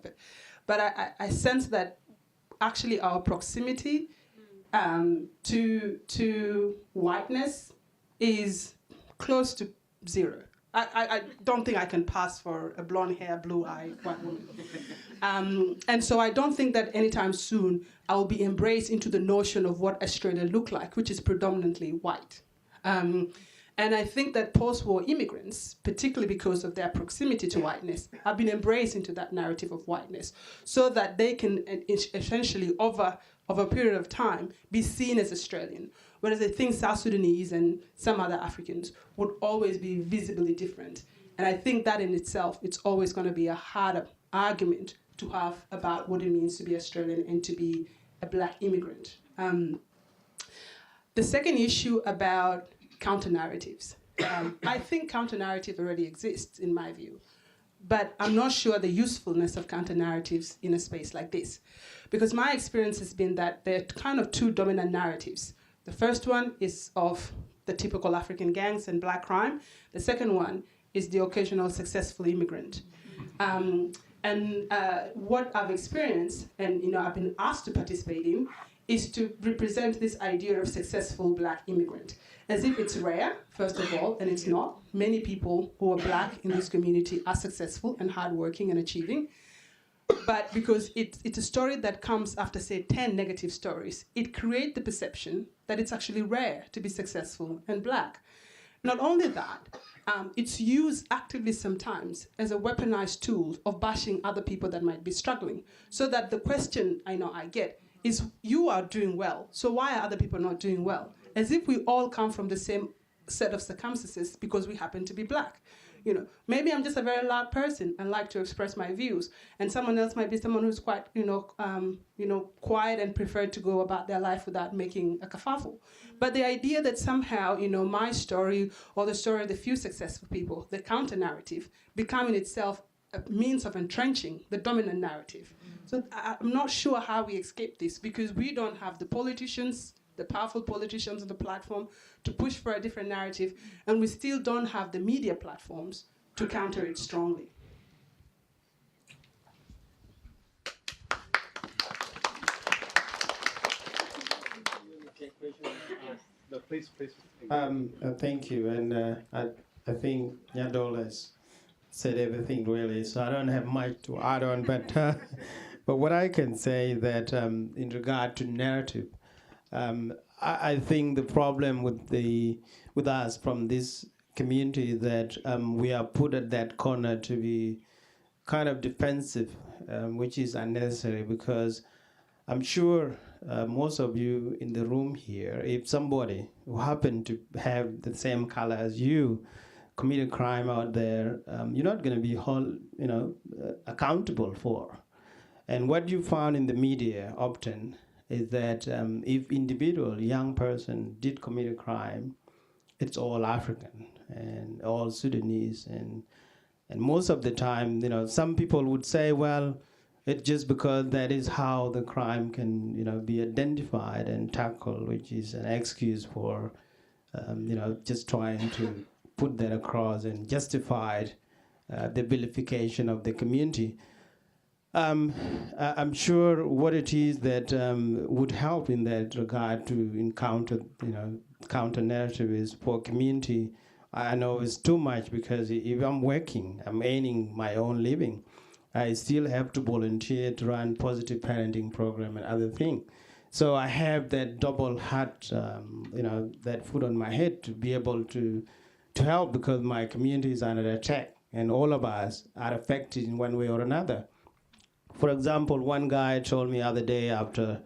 but I sense that actually our proximity to whiteness is close to zero. I don't think I can pass for a blonde hair, blue eye white woman. And so I don't think that anytime soon I will be embraced into the notion of what Australia looked like, which is predominantly white. And I think that post-war immigrants, particularly because of their proximity to whiteness, have been embraced into that narrative of whiteness so that they can essentially, over a period of time, be seen as Australian. Whereas I think South Sudanese and some other Africans would always be visibly different. And I think that in itself, it's always going to be a harder argument to have about what it means to be Australian and to be a black immigrant. The second issue about counter-narratives. I think counter-narrative already exists, in my view. But I'm not sure the usefulness of counter-narratives in a space like this. Because my experience has been that there are kind of two dominant narratives. The first one is of the typical African gangs and black crime. The second one is the occasional successful immigrant. What I've experienced, and I've been asked to participate in, is to represent this idea of successful black immigrant, as if it's rare, first of all, and it's not. Many people who are black in this community are successful and hardworking and achieving. But because it's a story that comes after, say, 10 negative stories, it creates the perception that it's actually rare to be successful and black. Not only that, it's used actively sometimes as a weaponized tool of bashing other people that might be struggling. So that the question I get is, you are doing well, so why are other people not doing well? As if we all come from the same set of circumstances because we happen to be black. Maybe I'm just a very loud person and like to express my views, and someone else might be someone who's quite, quiet and prefer to go about their life without making a kerfuffle. But the idea that somehow, my story or the story of the few successful people, the counter-narrative, become in itself a means of entrenching the dominant narrative. So I'm not sure how we escape this, because we don't have the politicians, the powerful politicians on the platform to push for a different narrative, and we still don't have the media platforms to counter it strongly. No, please. Thank you, and I think Nyadol has said everything really, so I don't have much to add on, but But what I can say that in regard to narrative, I think the problem with us from this community that we are put at that corner to be kind of defensive, which is unnecessary, because I'm sure most of you in the room here, if somebody who happened to have the same color as you commit a crime out there, you're not going to be accountable for. And what you found in the media often is that if individual young person did commit a crime, it's all African and all Sudanese, and most of the time, some people would say, well, it's just because that is how the crime can, be identified and tackled, which is an excuse for, just trying to put that across and justified the vilification of the community. I'm sure what it is that would help in that regard to encounter, counter narrative is for community. I know it's too much, because if I'm working, I'm earning my own living, I still have to volunteer to run positive parenting program and other things. So I have that double hat, that foot on my head to be able to help, because my community is under attack and all of us are affected in one way or another. For example, one guy told me the other day after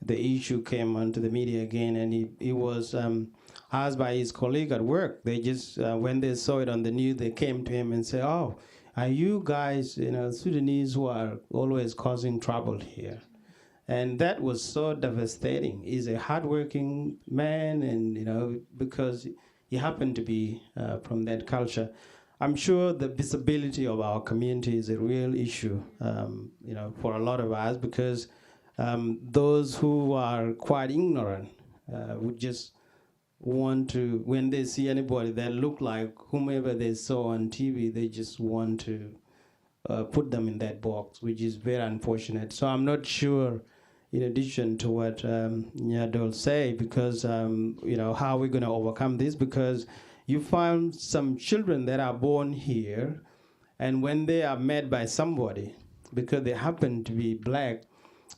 the issue came onto the media again, and he was asked by his colleague at work. They just, when they saw it on the news, they came to him and said, oh, are you guys, Sudanese who are always causing trouble here? And that was so devastating. He's a hardworking man, and, because he happened to be from that culture. I'm sure the visibility of our community is a real issue, for a lot of us, because those who are quite ignorant would just want to, when they see anybody that look like whomever they saw on TV, they just want to put them in that box, which is very unfortunate. So I'm not sure, in addition to what Nyadol say, because, how we're going to overcome this, because you find some children that are born here, and when they are met by somebody, because they happen to be black,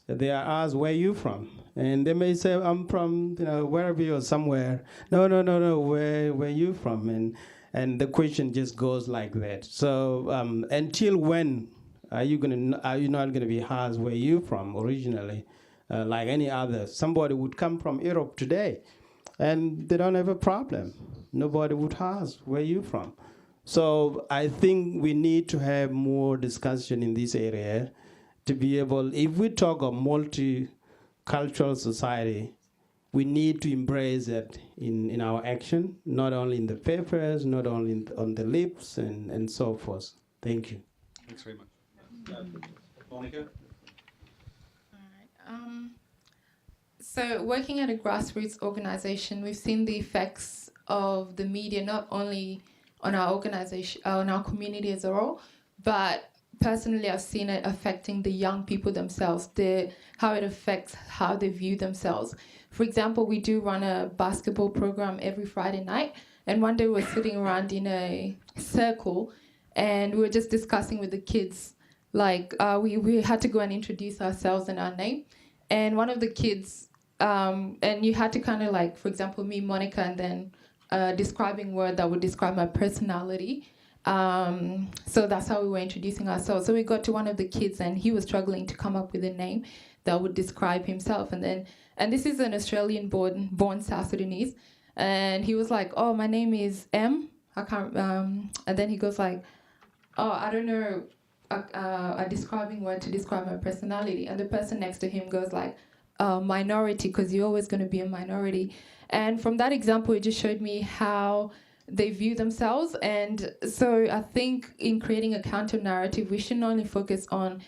they are asked, where are you from? And they may say, I'm from, wherever or somewhere. No, where are you from? And the question just goes like that. So until when are you not going to be asked where you from originally, like any other? Somebody would come from Europe today, and they don't have a problem. Nobody would ask, where you from? So I think we need to have more discussion in this area to be able, if we talk of multicultural society, we need to embrace that in our action, not only in the papers, not only on the lips, and so forth. Thank you. Thanks very much. Monica? All right. So working at a grassroots organization, we've seen the effects of the media not only on our organization, on our community as a whole, but personally I've seen it affecting the young people themselves, how it affects how they view themselves. For example, we do run a basketball program every Friday night, and one day we're sitting around in a circle and we were just discussing with the kids, like we had to go and introduce ourselves and our name. And one of the kids, and you had to kind of like, for example, me, Monica, and then describing word that would describe my personality. So that's how we were introducing ourselves. So we got to one of the kids, and he was struggling to come up with a name that would describe himself. And this is an Australian-born South Sudanese, and he was like, "Oh, my name is M. I can't." And then he goes like, "Oh, I don't know a describing word to describe my personality." And the person next to him goes like, "Minority, because you're always going to be a minority." And from that example, it just showed me how they view themselves. And so I think in creating a counter narrative, we should not only focus on,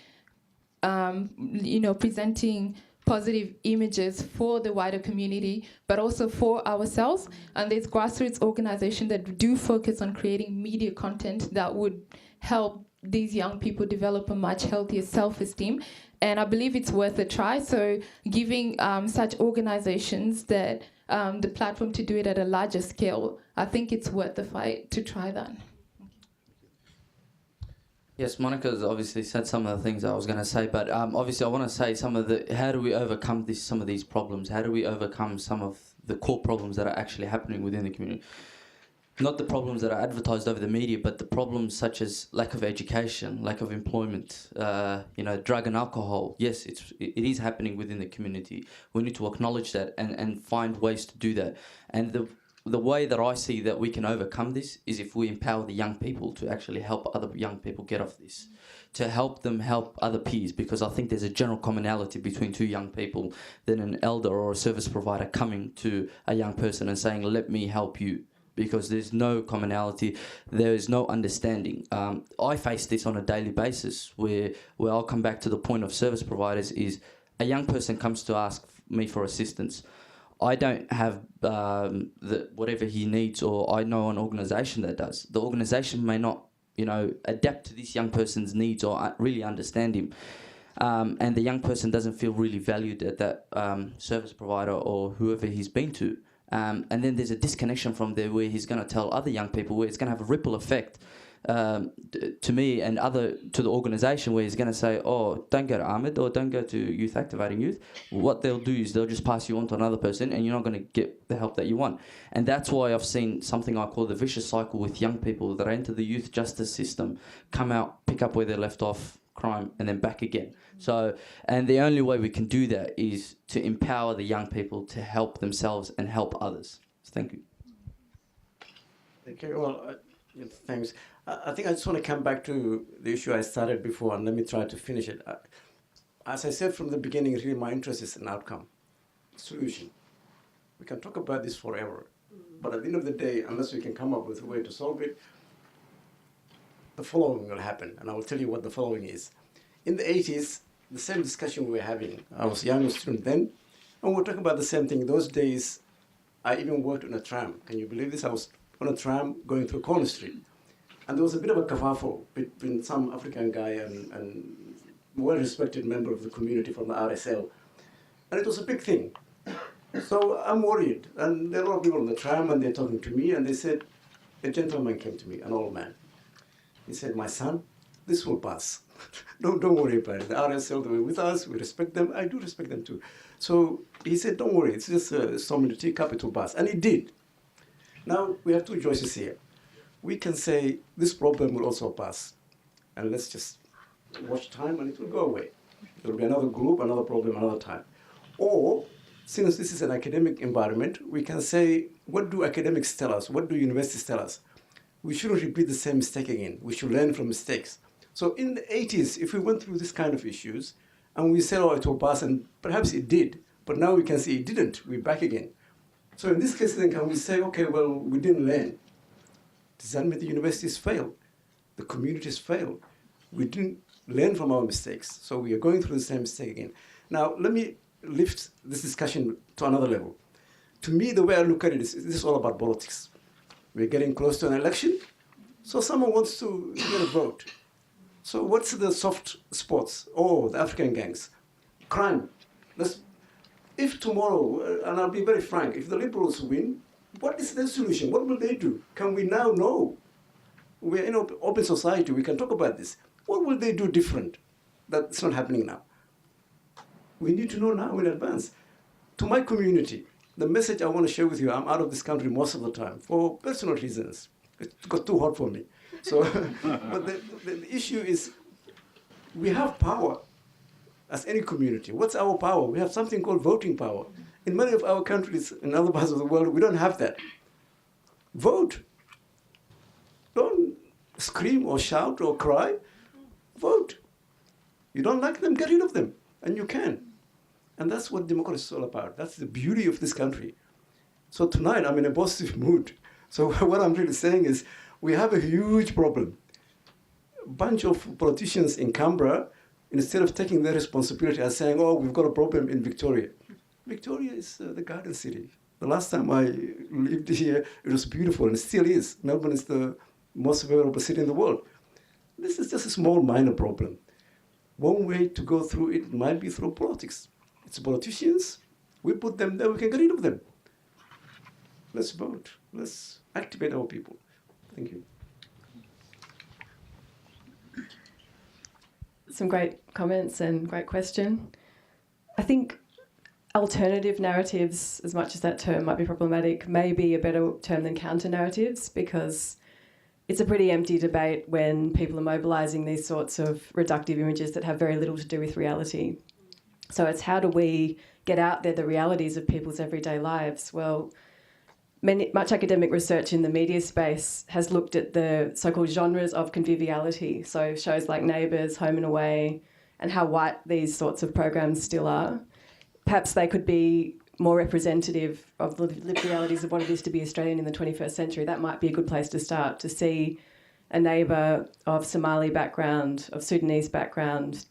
presenting positive images for the wider community, but also for ourselves. And there's grassroots organizations that do focus on creating media content that would help these young people develop a much healthier self-esteem. And I believe it's worth a try. So giving such organizations that the platform to do it at a larger scale, I think it's worth the fight to try that. Yes, Monica's obviously said some of the things I was going to say, but obviously I want to say how do we overcome some of these problems? How do we overcome some of the core problems that are actually happening within the community? Not the problems that are advertised over the media, but the problems such as lack of education, lack of employment, drug and alcohol. Yes, it is happening within the community. We need to acknowledge that and find ways to do that. And the way that I see that we can overcome this is if we empower the young people to actually help other young people get off this, to help them help other peers, because I think there's a general commonality between two young people than an elder or a service provider coming to a young person and saying, let me help you, because there's no commonality, there is no understanding. I face this on a daily basis where I'll come back to the point of service providers is a young person comes to ask me for assistance. I don't have whatever he needs, or I know an organisation that does. The organisation may not, adapt to this young person's needs or really understand him. And the young person doesn't feel really valued at that service provider or whoever he's been to. And then there's a disconnection from there where he's going to tell other young people, where it's going to have a ripple effect to me and to the organisation, where he's going to say, oh, don't go to Ahmed or don't go to Youth Activating Youth. What they'll do is they'll just pass you on to another person and you're not going to get the help that you want. And that's why I've seen something I call the vicious cycle with young people that enter the youth justice system, come out, pick up where they left off, crime, and then back again. So, and the only way we can do that is to empower the young people to help themselves and help others. So thank you. Okay, well, thanks. I think I just want to come back to the issue I started before, and let me try to finish it. As I said from the beginning, really my interest is an outcome, solution. We can talk about this forever, but at the end of the day, unless we can come up with a way to solve it, the following will happen, and I will tell you what the following is. In the 80s, the same discussion we were having, I was a young student then, and we were talking about the same thing. Those days, I even worked on a tram. Can you believe this? I was on a tram going through Corner Street. And there was a bit of a kerfuffle between some African guy and well-respected member of the community from the RSL. And it was a big thing. So I'm worried. And there are a lot of people on the tram, and they're talking to me, and they said, a gentleman came to me, an old man. He said, my son, this will pass. Don't worry about it. The RSL, they were with us, we respect them. I do respect them too. So he said, don't worry, it's just a storm in the teacup, it will pass. And it did. Now, we have two choices here. We can say, this problem will also pass. And let's just watch time and it will go away. There will be another group, another problem, another time. Or, since this is an academic environment, we can say, what do academics tell us? What do universities tell us? We shouldn't repeat the same mistake again. We should learn from mistakes. So in the 80s, if we went through this kind of issues, and we said, oh, it will pass, and perhaps it did, but now we can say it didn't, we're back again. So in this case, then can we say, okay, well, we didn't learn. Does that mean the universities failed? The communities failed? We didn't learn from our mistakes, so we are going through the same mistake again. Now, let me lift this discussion to another level. To me, the way I look at it is, this is all about politics. We're getting close to an election, so someone wants to get a vote. So what's the soft spots? Oh, the African gangs. Crime. If tomorrow, and I'll be very frank, if the Liberals win, what is their solution? What will they do? Can we now know? We're in an open society, we can talk about this. What will they do different that's not happening now? We need to know now in advance. To my community, the message I want to share with you, I'm out of this country most of the time for personal reasons. It got too hot for me. So, but the issue is, we have power as any community. What's our power? We have something called voting power. In many of our countries, in other parts of the world, we don't have that. Vote. Don't scream or shout or cry. Vote. You don't like them, get rid of them. And you can. And that's what democracy is all about. That's the beauty of this country. So tonight, I'm in a positive mood. So what I'm really saying is, we have a huge problem. A bunch of politicians in Canberra, instead of taking their responsibility and saying, oh, we've got a problem in Victoria. Victoria is the garden city. The last time I lived here, it was beautiful, and it still is. Melbourne is the most favorable city in the world. This is just a small, minor problem. One way to go through it might be through politics. It's politicians. We put them there, we can get rid of them. Let's vote. Let's activate our people. Thank you. some great comments and great question. I think alternative narratives, as much as that term might be problematic, may be a better term than counter-narratives, because it's a pretty empty debate when people are mobilising these sorts of reductive images that have very little to do with reality. So it's how do we get out there the realities of people's everyday lives? Well, much academic research in the media space has looked at the so-called genres of conviviality, so shows like Neighbours, Home and Away, and how white these sorts of programs still are. Perhaps they could be more representative of the lived realities of what it is to be Australian in the 21st century. That might be a good place to start, to see a neighbour of Somali background, of Sudanese background,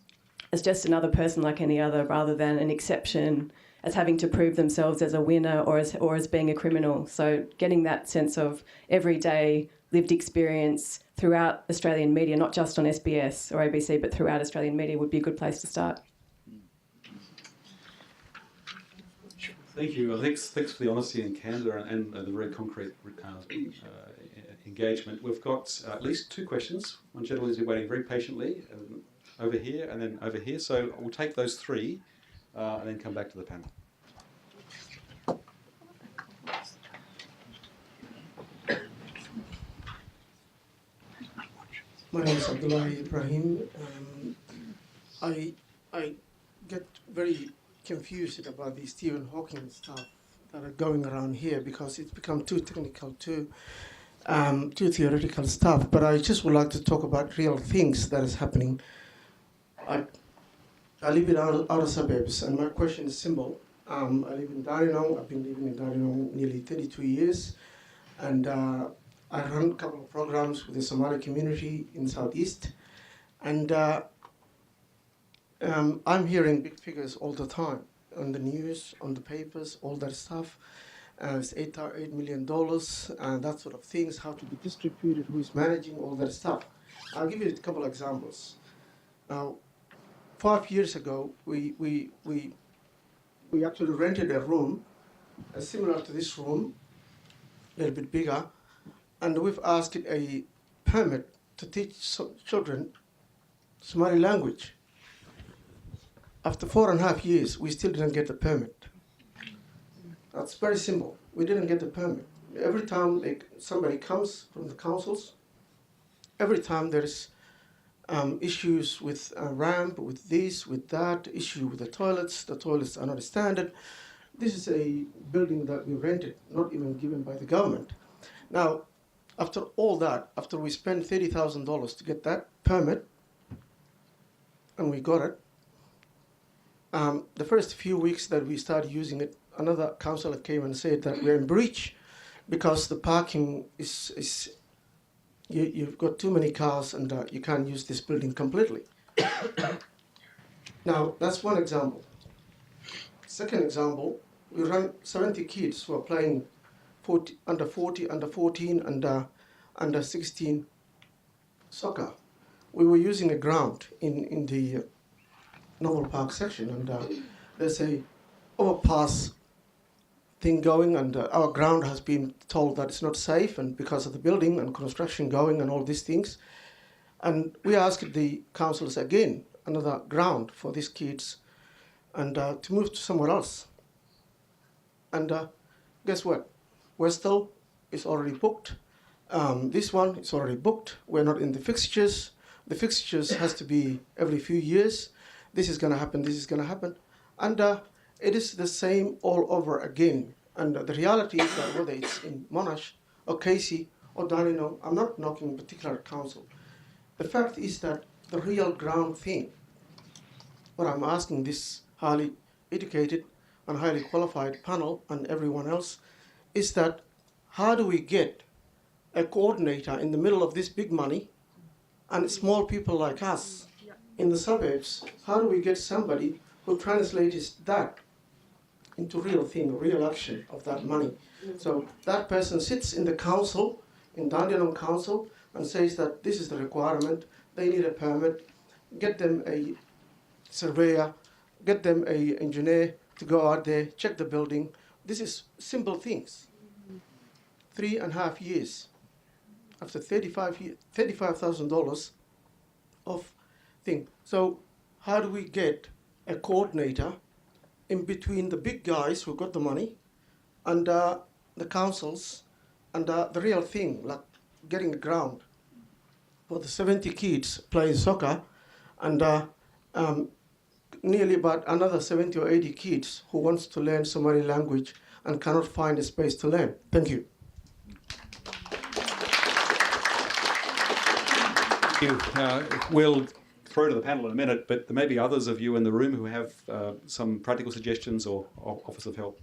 as just another person like any other, rather than an exception, as having to prove themselves as a winner or as being a criminal. So getting that sense of everyday lived experience throughout Australian media, not just on SBS or ABC, but throughout Australian media, would be a good place to start. Thank you. Thanks for the honesty and candour and the very concrete engagement. We've got at least two questions. One gentleman has been waiting very patiently over here and then over here. So we'll take those three and then come back to the panel. My name is Ibrahim. I get very confused about the Stephen Hawking stuff that are going around here, because it's become too technical, too theoretical stuff. But I just would like to talk about real things that is happening. I live in outer suburbs, and my question is simple. I live in Dandenong. I've been living in Dandenong nearly 32 years, and I run a couple of programs with the Somali community in Southeast, and I'm hearing big figures all the time on the news, on the papers, all that stuff. It's $8 million, and that sort of things, how to be distributed, who is managing, all that stuff. I'll give you a couple of examples. Now, 5 years ago, we actually rented a room similar to this room, a little bit bigger, and we've asked a permit to teach children Somali language. After 4.5 years, we still didn't get the permit. That's very simple. We didn't get the permit. Every time somebody comes from the councils, every time there's issues with a ramp, with this, with that, issue with the toilets are not standard. This is a building that we rented, not even given by the government. Now, after all that, after we spent $30,000 to get that permit, and we got it, the first few weeks that we started using it, another councillor came and said that we're in breach because the parking is you've got too many cars and you can't use this building completely. Now, that's one example. Second example, we run 70 kids who are playing under 40, under 14, and under 16 soccer. We were using a ground in the Novel Park section, and there's a overpass thing going, and our ground has been told that it's not safe, and because of the building and construction going and all these things. And we asked the councillors again, another ground for these kids, and to move to somewhere else. And guess what? Westall is already booked. This one is already booked. We're not in the fixtures. The fixtures has to be every few years. This is going to happen, this is going to happen. And it is the same all over again. And the reality is that whether it's in Monash or Casey or Dandenong, I'm not knocking a particular council. The fact is that the real ground thing, what I'm asking this highly educated and highly qualified panel and everyone else, is that how do we get a coordinator in the middle of this big money and small people like us in the suburbs? How do we get somebody who translates that into real thing, real action of that money? So that person sits in the council, in Dandenong Council, and says that this is the requirement, they need a permit, get them a surveyor, get them an engineer to go out there, check the building. This is simple things. 3.5 years, after $35,000 of thing. So how do we get a coordinator in between the big guys who got the money and the councils and the real thing, like getting the ground for the 70 kids playing soccer and nearly about another 70 or 80 kids who wants to learn Somali language and cannot find a space to learn. Thank you. Thank you. We'll throw to the panel in a minute, but there may be others of you in the room who have some practical suggestions or offers of help.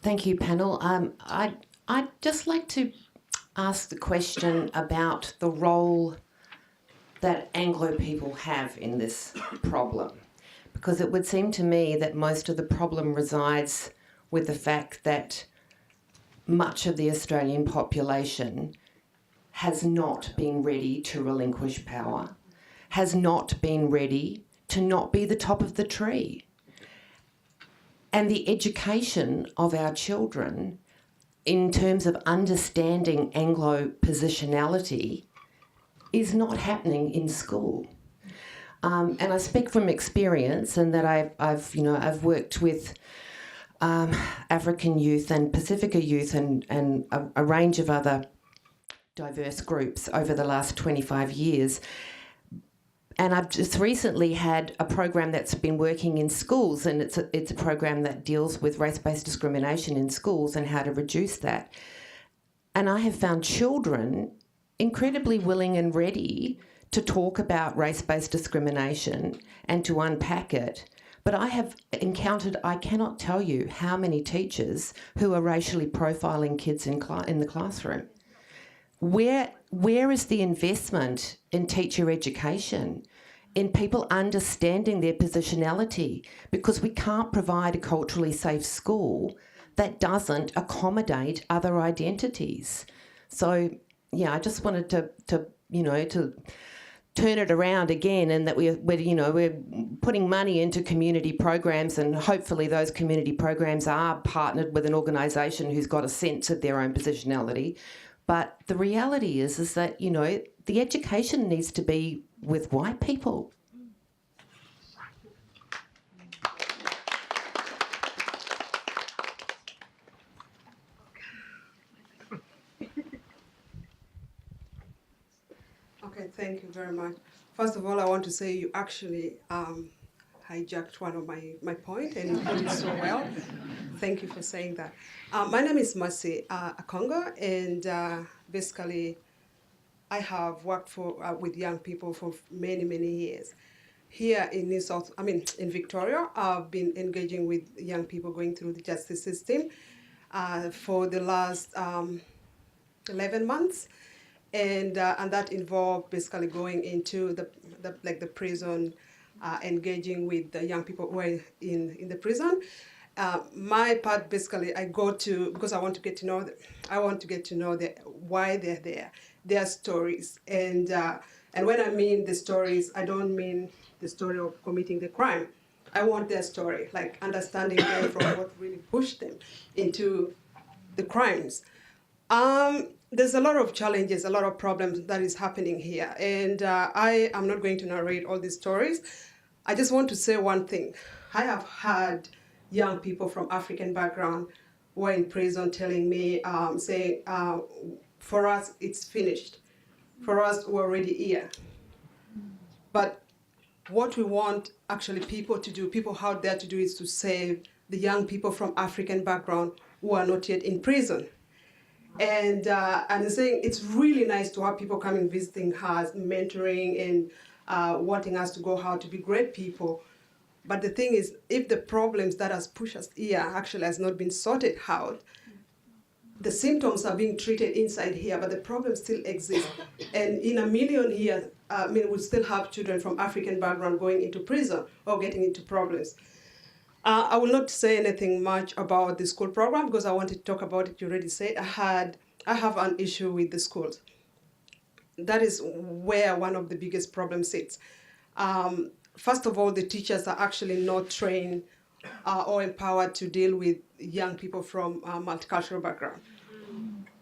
Thank you, panel. I'd just like to ask the question about the role that Anglo people have in this problem, because it would seem to me that most of the problem resides with the fact that much of the Australian population has not been ready to relinquish power, has not been ready to not be the top of the tree. And the education of our children in terms of understanding Anglo positionality is not happening in school. And I speak from experience, and that I've worked with African youth and Pacifica youth and a range of other diverse groups over the last 25 years. And I've just recently had a program that's been working in schools, and it's a program that deals with race-based discrimination in schools and how to reduce that. And I have found children incredibly willing and ready to talk about race-based discrimination and to unpack it. But I have encountered, I cannot tell you how many teachers who are racially profiling kids in the classroom. Where is the investment in teacher education, in people understanding their positionality? Because we can't provide a culturally safe school that doesn't accommodate other identities. So, yeah, I just wanted to turn it around again, and that we're putting money into community programs, and hopefully those community programs are partnered with an organisation who's got a sense of their own positionality. But the reality is that, the education needs to be with white people. Okay, thank you very much. First of all, I want to say you actually hijacked one of my point, and you put it so well. Thank you for saying that. My name is Mercy Akongo, and basically I have worked with young people for many, many years. Here in in Victoria, I've been engaging with young people going through the justice system for the last 11 months. And that involved basically going into the prison, engaging with the young people who are in the prison. My part basically, I go to, because I want to get to know why they're there, their stories, and when I mean the stories, I don't mean the story of committing the crime. I want their story, like understanding them from what really pushed them into the crimes. There's a lot of challenges, a lot of problems that is happening here, and I am not going to narrate all these stories. I just want to say one thing. I have had young people from African background who are in prison telling me, saying, for us, it's finished. For us, we're already here. But what we want actually people to do, people out there to do, is to save the young people from African background who are not yet in prison. And saying it's really nice to have people coming visiting us, mentoring, and wanting us to go out to be great people. But the thing is, if the problems that has pushed us here actually has not been sorted out, the symptoms are being treated inside here, but the problems still exist. And in a million years, we still have children from African background going into prison or getting into problems. I will not say anything much about the school program because I wanted to talk about it. You already said I have an issue with the schools. That is where one of the biggest problems sits. First of all, the teachers are actually not trained or empowered to deal with young people from multicultural background.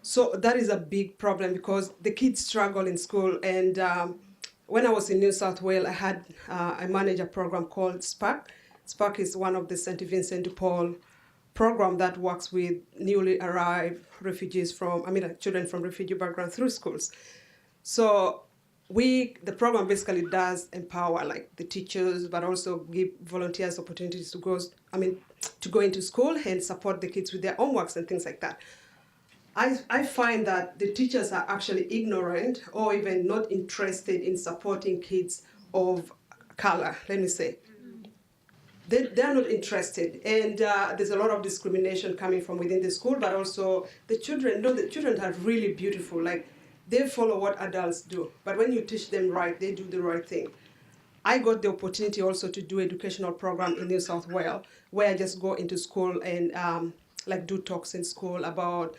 So that is a big problem because the kids struggle in school. And when I was in New South Wales, I managed a program called SPARK. SPARK is one of the St. Vincent de Paul program that works with newly arrived children from refugee background through schools. So the program basically does empower like the teachers, but also give volunteers opportunities to go into school and support the kids with their homeworks and things like that. I find that the teachers are actually ignorant or even not interested in supporting kids of color, let me say. They're not interested, and there's a lot of discrimination coming from within the school, but also the children are really beautiful. Like, they follow what adults do, but when you teach them right, they do the right thing. I got the opportunity also to do educational program in New South Wales, where I just go into school and do talks in school about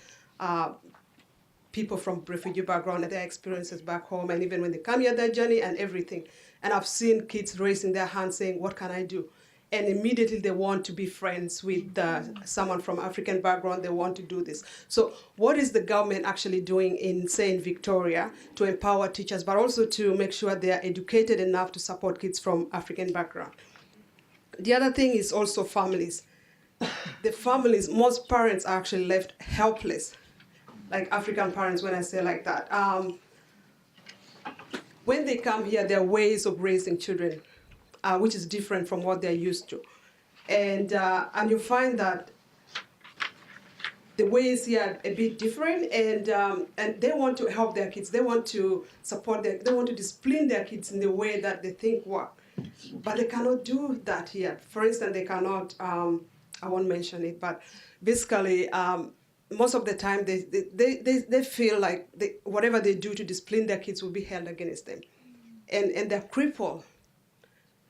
people from refugee background and their experiences back home, and even when they come here, their journey and everything. And I've seen kids raising their hands saying, "What can I do?" And immediately they want to be friends with someone from African background. They want to do this. So what is the government actually doing in, say, in Victoria to empower teachers, but also to make sure they are educated enough to support kids from African background? The other thing is also families. The families, most parents are actually left helpless, like African parents, when I say like that. When they come here, there are ways of raising children which is different from what they're used to. And you find that the ways here are a bit different, and they want to help their kids. They want to support them. They want to discipline their kids in the way that they think work. But they cannot do that here. For instance, they cannot, I won't mention it, but basically, most of the time, they feel like whatever they do to discipline their kids will be held against them. And they're crippled.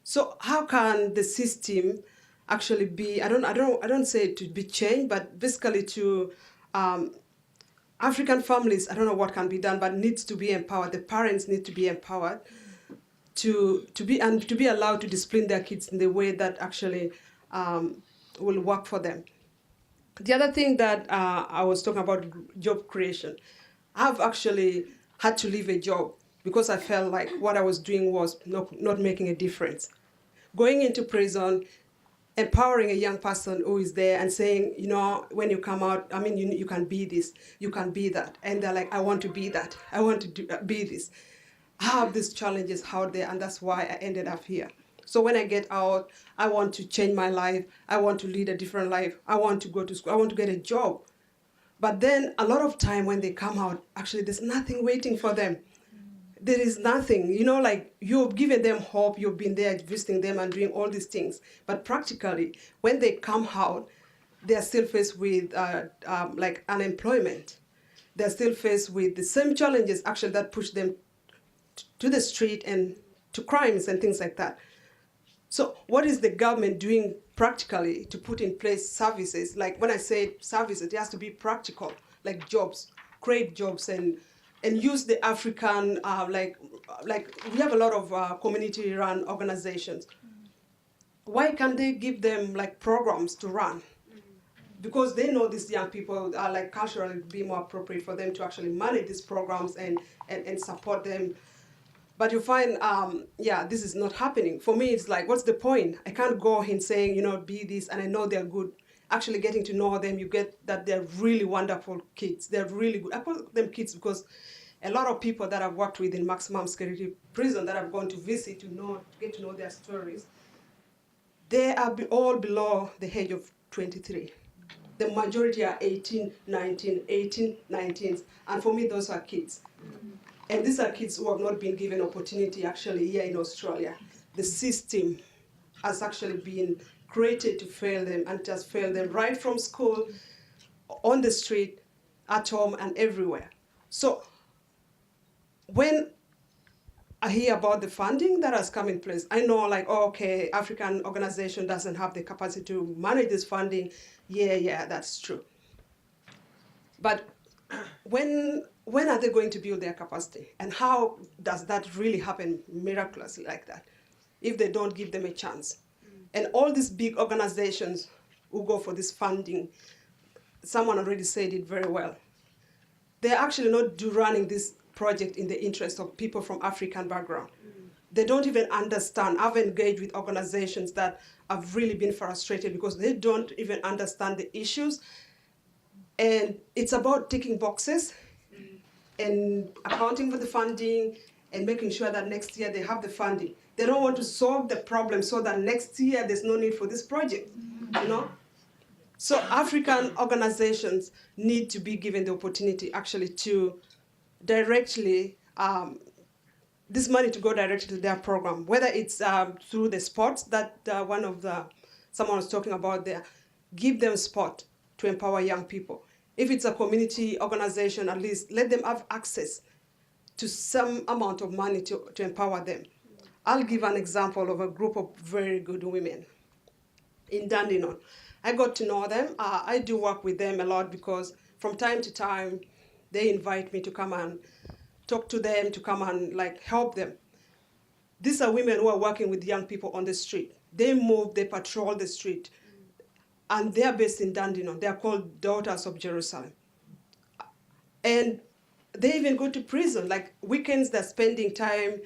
So how can the system actually be? I don't say to be changed, but basically to African families. I don't know what can be done, but needs to be empowered. The parents need to be empowered to be allowed to discipline their kids in the way that actually will work for them. The other thing that I was talking about, job creation. I've actually had to leave a job because I felt like what I was doing was not making a difference. Going into prison, empowering a young person who is there and saying, when you come out, you can be this, you can be that. And they're like, I want to be that. I want to be this. I have these challenges out there, and that's why I ended up here. So when I get out, I want to change my life. I want to lead a different life. I want to go to school. I want to get a job. But then a lot of time when they come out, actually, there's nothing waiting for them. There is nothing, like you've given them hope, you've been there visiting them and doing all these things. But practically, when they come out, they're still faced with unemployment. They're still faced with the same challenges actually that push them to the street and to crimes and things like that. So what is the government doing practically to put in place services? Like when I say services, it has to be practical, like jobs, create jobs and use the African, we have a lot of community-run organizations. Why can't they give them programs to run? Because they know these young people are culturally be more appropriate for them to actually manage these programs and support them. But you find, this is not happening. For me, it's like, what's the point? I can't go in saying, be this, and I know they're good. Actually getting to know them, you get that they're really wonderful kids. They're really good. I call them kids because a lot of people that I've worked with in maximum security prison that I've gone to visit to get to know their stories, they are all below the age of 23. The majority are 18, 19s. And for me, those are kids. And these are kids who have not been given opportunity actually here in Australia. The system has actually been created to fail them and just fail them right from school, on the street, at home, and everywhere. So when I hear about the funding that has come in place, I know African organization doesn't have the capacity to manage this funding. Yeah, that's true. But when are they going to build their capacity? And how does that really happen miraculously like that if they don't give them a chance? And all these big organizations who go for this funding, someone already said it very well. they're actually not running this project in the interest of people from African background. They don't even understand. I've engaged with organizations that have really been frustrated because they don't even understand the issues. And it's about ticking boxes and accounting for the funding and making sure that next year they have the funding. They don't want to solve the problem so that next year there's no need for this project, you know? So African organizations need to be given the opportunity actually to directly, this money to go directly to their program, whether it's through the sports that someone was talking about there, give them sport to empower young people. If it's a community organization, at least let them have access to some amount of money to empower them. I'll give an example of a group of very good women in Dandenong. I got to know them. I do work with them a lot because from time to time, they invite me to come and talk to them, to come and help them. These are women who are working with young people on the street. They move, they patrol the street. And they're based in Dandenong. They're called Daughters of Jerusalem. And they even go to prison. Like weekends, they're spending time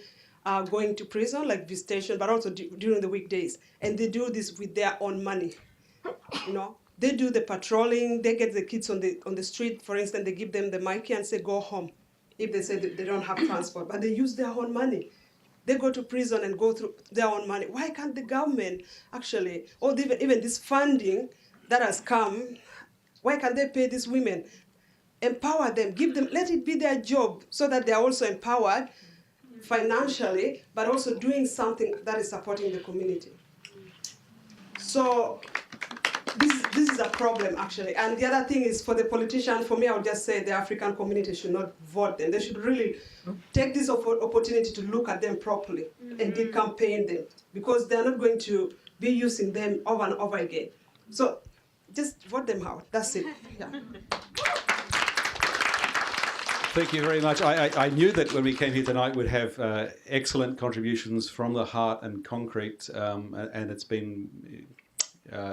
going to prison, like visitation, but also during the weekdays. And they do this with their own money. You know, they do the patrolling. They get the kids on the street. For instance, they give them the Mikey and say, go home, if they say they don't have transport. But they use their own money. They go to prison and go through their own money. Why can't the government actually, or even this funding that has come, why can't they pay these women? Empower them, give them, let it be their job so that they are also empowered financially, but also doing something that is supporting the community. So this is a problem, actually. And the other thing is for the politician, for me, I would just say the African community should not vote them. They should really take this opportunity to look at them properly and de-campaign them, because they're not going to be using them over and over again. So just vote them out. That's it. Yeah. Thank you very much. I knew that when we came here tonight we'd have excellent contributions from the heart and concrete, and it's been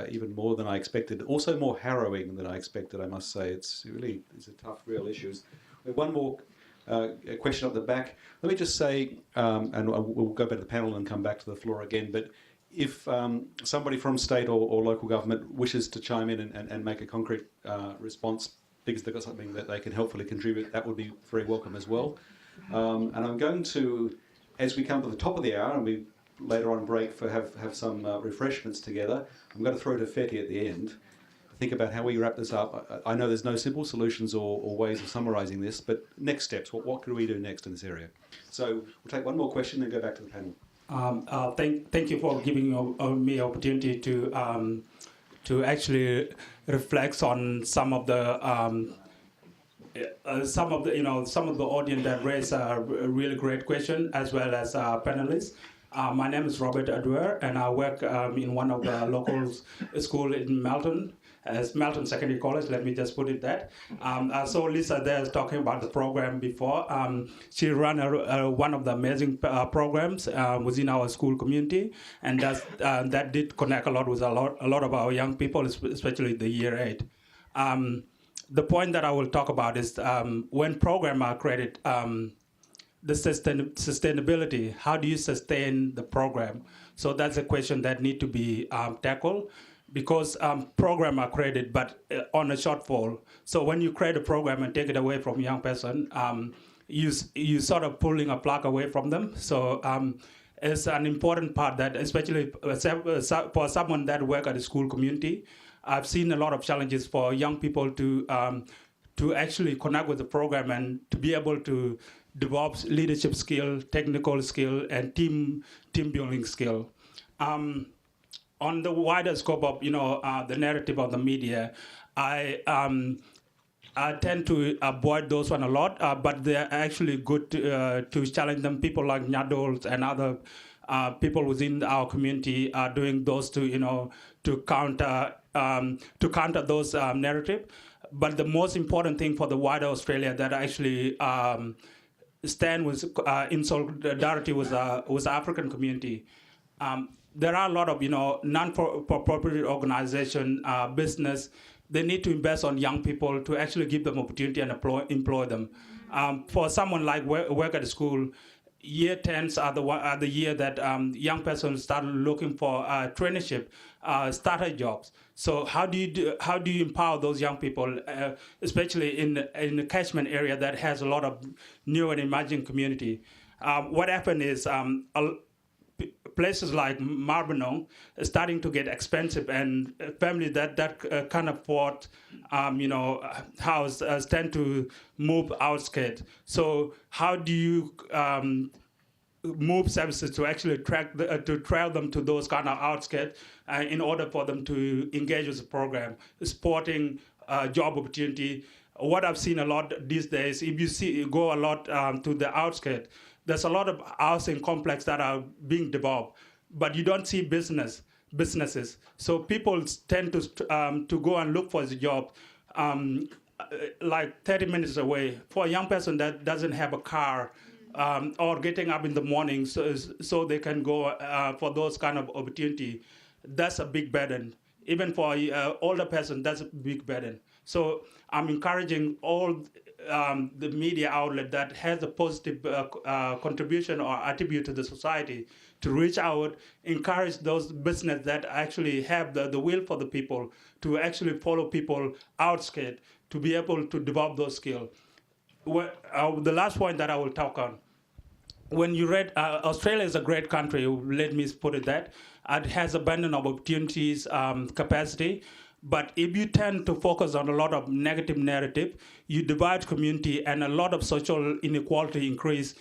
even more than I expected. Also more harrowing than I expected, I must say. It's a tough, real issues. We have one more question up the back. Let me just say, and we'll go back to the panel and come back to the floor again, but if somebody from state or local government wishes to chime in and make a concrete response, because they've got something that they can helpfully contribute, that would be very welcome as well. And I'm going to, as we come to the top of the hour, and we later on break for have some refreshments together, I'm going to throw to Fetty at the end. Think about how we wrap this up. I know there's no simple solutions or ways of summarising this, but next steps, what could we do next in this area? So we'll take one more question and go back to the panel. Thank you for giving me opportunity to actually reflect on some of the audience that raised a really great question, as well as panelists. My name is Robert Adwer, and I work in one of the local schools in Melbourne, as Melbourne Secondary College. Let me just put it that. I saw Lisa there talking about the program before. She ran one of the amazing programs within our school community, and that did connect a lot with a lot of our young people, especially the year 8. The point that I will talk about is when programs are created, the sustainability. How do you sustain the program? So that's a question that need to be tackled, because programs are created, but on a shortfall. So when you create a program and take it away from a young person, you sort of pulling a plug away from them. So it's an important part that, especially for someone that work at the school community, I've seen a lot of challenges for young people to actually connect with the program and to be able to develop leadership skill, technical skill, and team building skill. On the wider scope of the narrative of the media, I tend to avoid those one a lot, but they're actually good to challenge them. People like Nyadols and other people within our community are doing those to counter those narrative. But the most important thing for the wider Australia that actually stand with in solidarity with the African community. There are a lot of non-profit organization, business they need to invest on young people to actually give them opportunity and employ them. For someone like work at school, year 10s are the year that young persons start looking for traineeship, starter jobs. So how do you empower those young people, especially in the catchment area that has a lot of new and emerging community? What happened is places like Melbourne are starting to get expensive, and families that can't afford, house tend to move outskirts. So how do you move services to actually to trail them to those kind of outskirts in order for them to engage with the program, supporting job opportunity? What I've seen a lot these days, if you go a lot to the outskirts, there's a lot of housing complexes that are being developed, but you don't see businesses. So people tend to go and look for the job like 30 minutes away. For a young person that doesn't have a car, or getting up in the morning so they can go for those kind of opportunity, that's a big burden. Even for an older person, that's a big burden. So I'm encouraging all the media outlet that has a positive contribution or attribute to the society to reach out, encourage those businesses that actually have the will for the people to actually follow people outskirts to be able to develop those skills. The last point that I will talk on, when you read, Australia is a great country, let me put it that. It has abundant of opportunities, capacity, but if you tend to focus on a lot of negative narrative, you divide community and a lot of social inequality increase.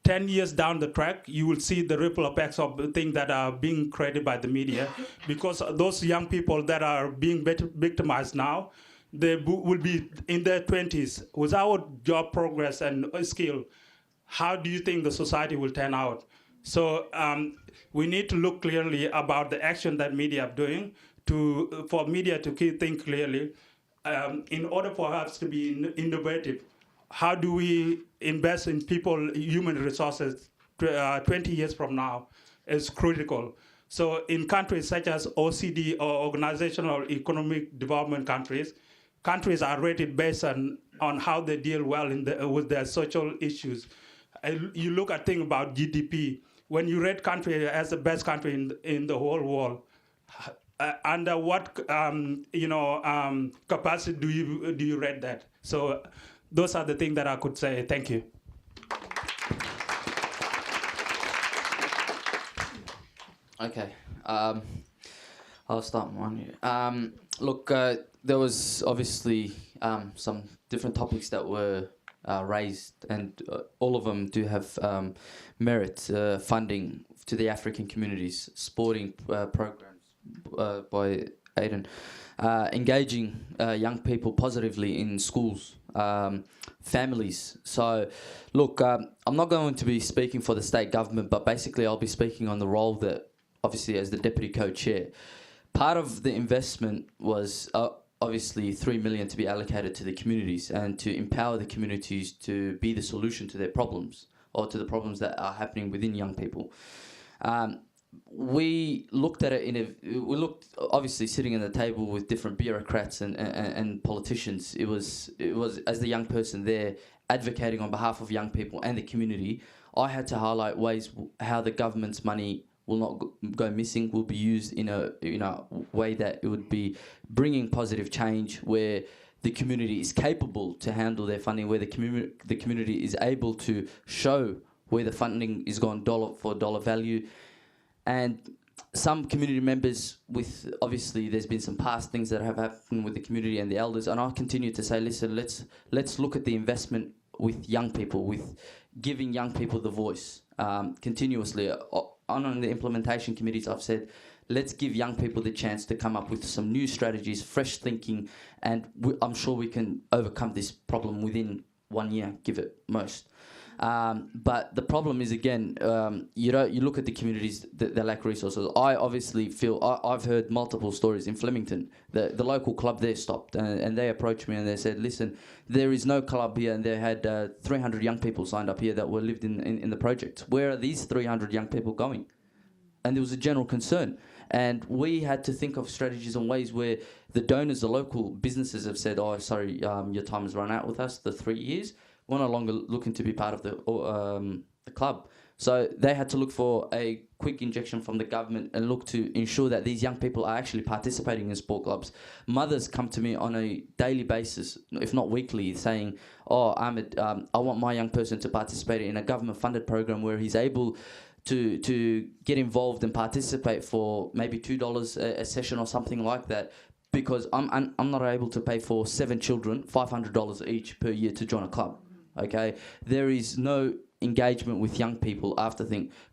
10 years down the track, you will see the ripple effects of the things that are being created by the media, because those young people that are being victimized now, they will be in their 20s without job progress and skill. How do you think the society will turn out? So we need to look clearly about the action that media are doing for media to think clearly. In order for us to be innovative, how do we invest in people, human resources 20 years from now is critical. So in countries such as OECD or Organizational Economic Development countries are rated based on how they deal well with their social issues. You look at things about GDP. When you rate country as the best country in the whole world, under what capacity do you rate that? So those are the things that I could say. Thank you. Okay, I'll start mine. Look, there was obviously some different topics that were raised, and all of them do have merit. Funding to the African communities, sporting programs by Aiden, engaging young people positively in schools, families. So, look, I'm not going to be speaking for the state government, but basically I'll be speaking on the role that, obviously, as the deputy co-chair. Part of the investment was obviously 3 million to be allocated to the communities and to empower the communities to be the solution to their problems or to the problems that are happening within young people. We looked at it we looked obviously sitting at the table with different bureaucrats and politicians. It was as the young person there advocating on behalf of young people and the community, I had to highlight ways how the government's money will not go missing, will be used in a way that it would be bringing positive change, where the community is capable to handle their funding, where the community is able to show where the funding is gone dollar for dollar value. And some community members, with obviously there's been some past things that have happened with the community and the elders, and I'll continue to say, listen, let's look at the investment with young people, with giving young people the voice continuously. On the implementation committees, I've said, let's give young people the chance to come up with some new strategies, fresh thinking, and I'm sure we can overcome this problem within 1 year, give it most. But the problem is, again, you look at the communities that lack resources. I obviously feel, I've heard multiple stories in Flemington. The local club there stopped, and they approached me and they said, listen, there is no club here, and they had 300 young people signed up here that were lived in the project. Where are these 300 young people going? And there was a general concern. And we had to think of strategies and ways where the donors, the local businesses have said, oh, sorry, your time has run out with us, the 3 years. We're no longer looking to be part of the club. So they had to look for a quick injection from the government and look to ensure that these young people are actually participating in sport clubs. Mothers come to me on a daily basis, if not weekly, saying, oh, Ahmed, I want my young person to participate in a government-funded program where he's able to get involved and participate for maybe $2 a session or something like that, because I'm not able to pay for 7 children $500 each per year to join a club. Okay, there is no engagement with young people after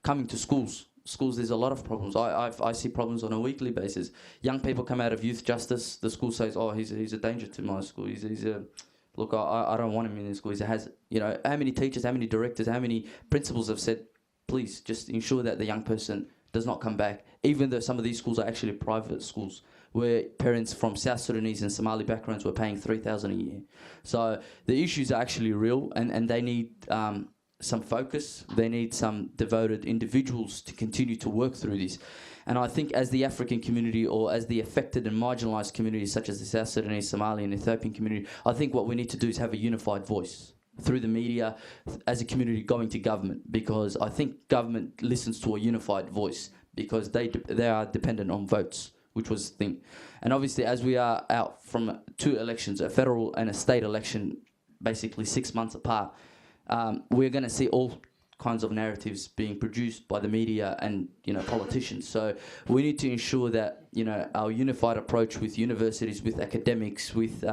coming to schools. There's a lot of problems. I see problems on a weekly basis. Young people come out of youth justice. The school says, oh, he's a danger to my school. He's a look. I don't want him in the school. He has, how many teachers, how many directors, how many principals have said, please just ensure that the young person does not come back, even though some of these schools are actually private schools where parents from South Sudanese and Somali backgrounds were paying $3,000 a year. So the issues are actually real, and they need some focus. They need some devoted individuals to continue to work through this. And I think as the African community, or as the affected and marginalised communities such as the South Sudanese, Somali and Ethiopian community, I think what we need to do is have a unified voice through the media, as a community going to government, because I think government listens to a unified voice because they are dependent on votes, which was the thing. And obviously, as we are out from 2 elections, a federal and a state election, basically 6 months apart, we're going to see all kinds of narratives being produced by the media and politicians. So we need to ensure that our unified approach with universities, with academics, with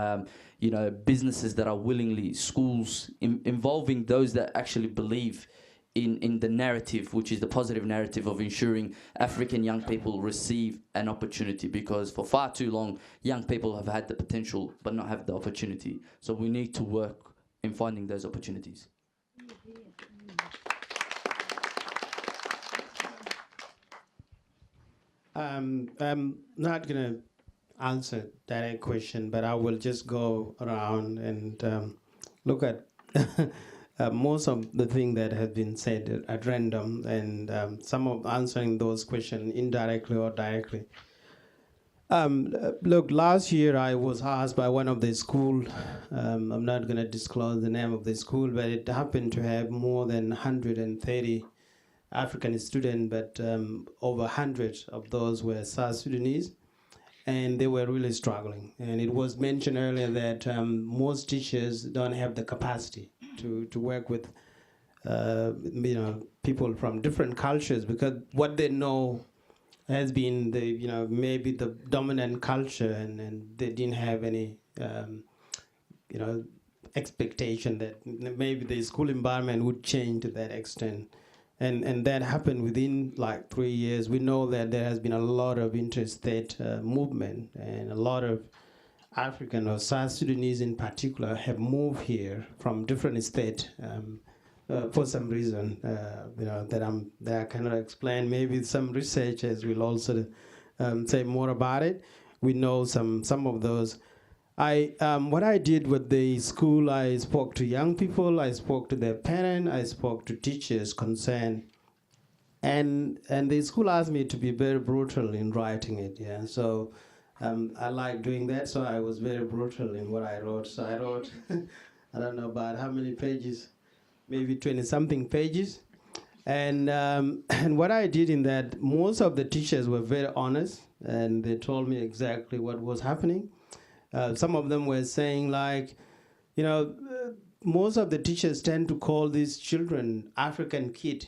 businesses that are willingly, schools, involving those that actually believe in the narrative, which is the positive narrative of ensuring African young people receive an opportunity, because for far too long, young people have had the potential but not have the opportunity. So we need to work in finding those opportunities. I'm not going to answer that question, but I will just go around and look at most of the things that have been said at random, and some of answering those questions indirectly or directly. Look, last year I was asked by one of the school, I'm not going to disclose the name of the school, but it happened to have more than 130 African students, but over 100 of those were South Sudanese, and they were really struggling. And it was mentioned earlier that most teachers don't have the capacity to work with people from different cultures, because what they know has been the maybe the dominant culture, and they didn't have any expectation that maybe the school environment would change to that extent. And that happened within like 3 years. We know that there has been a lot of interstate movement, and a lot of African or South Sudanese in particular have moved here from different states for some reason that I cannot explain. Maybe some researchers will also say more about it. We know some of those. What I did with the school, I spoke to young people, I spoke to their parents, I spoke to teachers concerned, and the school asked me to be very brutal in writing it. Yeah, so I like doing that, so I was very brutal in what I wrote. So I wrote, I don't know about how many pages, maybe 20-something pages, and what I did in that, most of the teachers were very honest, and they told me exactly what was happening. Some of them were saying, like, most of the teachers tend to call these children African kid,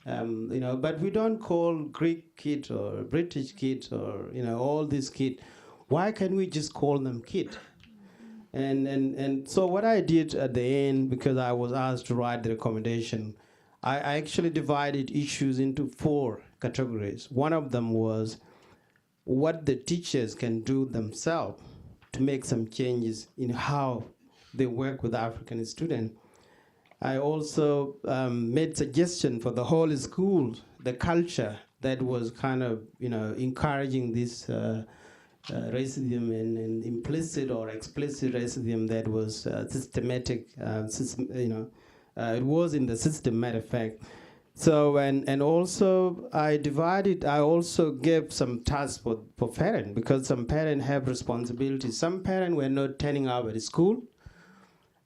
but we don't call Greek kid or British kid or, all these kid. Why can't we just call them kid? And so what I did at the end, because I was asked to write the recommendation, I actually divided issues into 4 categories. One of them was what the teachers can do themselves to make some changes in how they work with African students. I also made suggestion for the whole school, the culture that was kind of, encouraging this racism and implicit or explicit racism that was systematic. It was in the system, matter of fact. So, and also I also gave some tasks for parents, because some parents have responsibilities. Some parents were not turning up at school.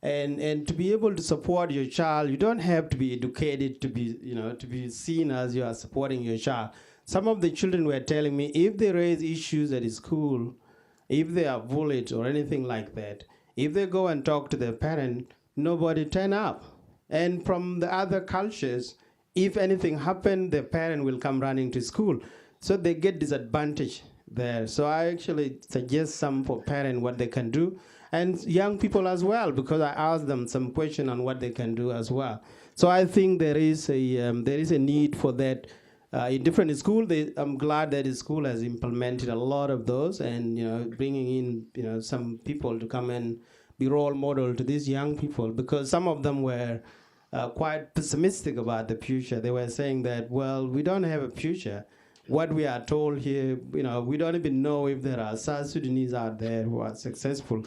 And to be able to support your child, you don't have to be educated to be seen as you are supporting your child. Some of the children were telling me if they raise issues at school, if they are bullied or anything like that, if they go and talk to their parent, nobody turn up. And from the other cultures, if anything happened, the parent will come running to school. So they get disadvantaged there. So I actually suggest some for parents what they can do, and young people as well, because I asked them some question on what they can do as well. So I think there is a need for that. In different schools, I'm glad that the school has implemented a lot of those, and bringing in some people to come and be role model to these young people, because some of them were quite pessimistic about the future. They were saying that, well, we don't have a future. What we are told here, we don't even know if there are South Sudanese out there who are successful.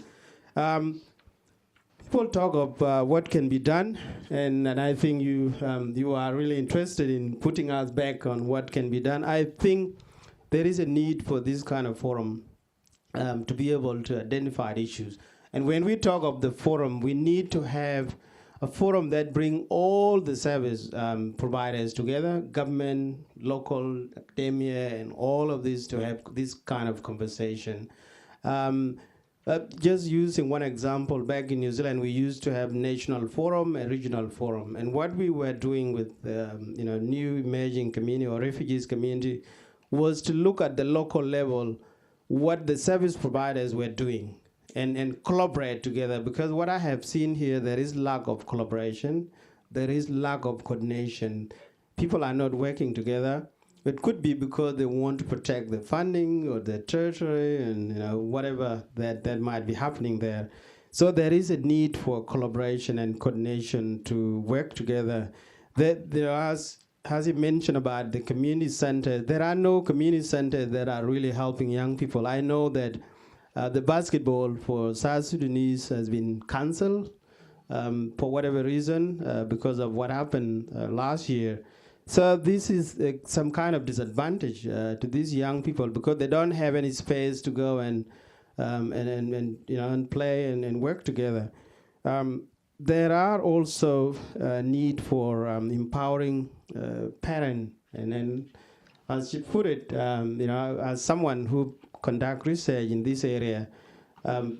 People talk of what can be done, and I think you are really interested in putting us back on what can be done. I think there is a need for this kind of forum to be able to identify issues. And when we talk of the forum, we need to have a forum that bring all the service providers together, government, local, academia, and all of this to have this kind of conversation. Just using one example, back in New Zealand, we used to have national forum and regional forum. And what we were doing with new emerging community or refugees community was to look at the local level, what the service providers were doing, and collaborate together. Because what I have seen here, there is lack of collaboration, there is lack of coordination. People are not working together. It could be because they want to protect the funding or the territory and whatever that might be happening there. So there is a need for collaboration and coordination to work together. As you mentioned about the community center, there are no community centers that are really helping young people. I know that the basketball for South Sudanese has been canceled for whatever reason because of what happened last year. So this is some kind of disadvantage to these young people, because they don't have any space to go and play and work together. There are also need for empowering parents, and then, as you put it, as someone who conduct research in this area,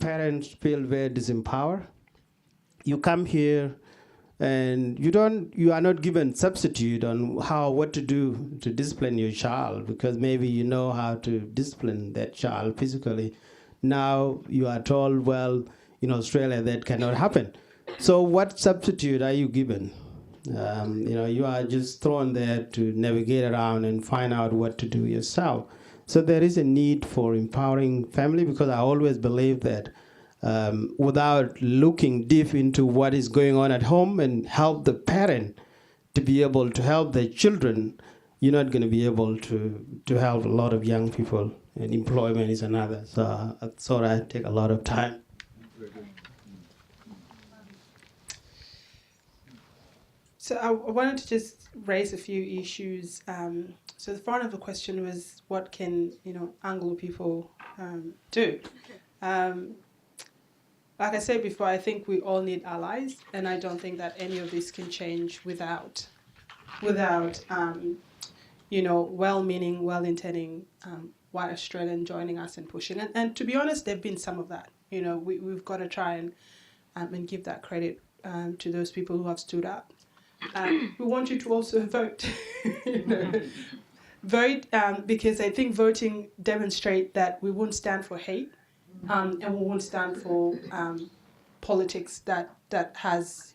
parents feel very disempowered. You come here, and you are not given substitute on what to do to discipline your child, because maybe you know how to discipline that child physically. Now you are told, well, in Australia that cannot happen. So what substitute are you given? You are just thrown there to navigate around and find out what to do yourself. So there is a need for empowering family, because I always believe that without looking deep into what is going on at home and help the parent to be able to help their children, you're not going to be able to help a lot of young people, and employment is another. So I thought I'd take a lot of time. So I wanted to just raise a few issues. So the front of the question was, what can Anglo people do? Like I said before, I think we all need allies, and I don't think that any of this can change without well-meaning, well-intending white Australian joining us and pushing. And to be honest, there've been some of that. We've got to try and give that credit to those people who have stood up. We want you to also vote. Vote because I think voting demonstrates that we won't stand for hate, and we won't stand for politics that has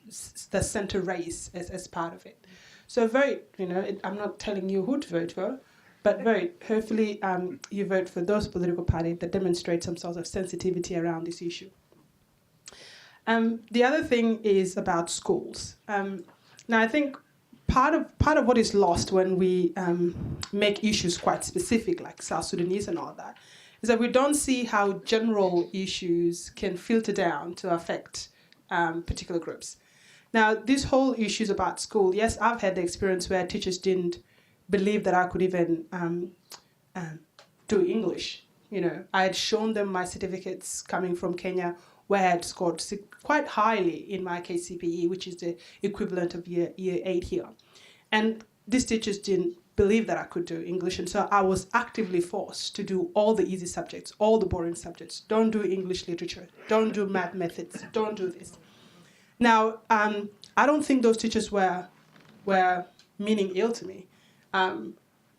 the center race as part of it. So vote. I'm not telling you who to vote for, but vote. Hopefully, you vote for those political parties that demonstrate some sort of sensitivity around this issue. The other thing is about schools. Now, I think part of what is lost when we make issues quite specific, like South Sudanese and all that, is that we don't see how general issues can filter down to affect particular groups. Now, this whole issues about school, yes, I've had the experience where teachers didn't believe that I could even do English. You know, I had shown them my certificates coming from Kenya, where I had scored quite highly in my KCPE, which is the equivalent of year 8 here. And these teachers didn't believe that I could do English, and so I was actively forced to do all the easy subjects, all the boring subjects. Don't do English literature, don't do math methods, don't do this. Now, I don't think those teachers were meaning ill to me.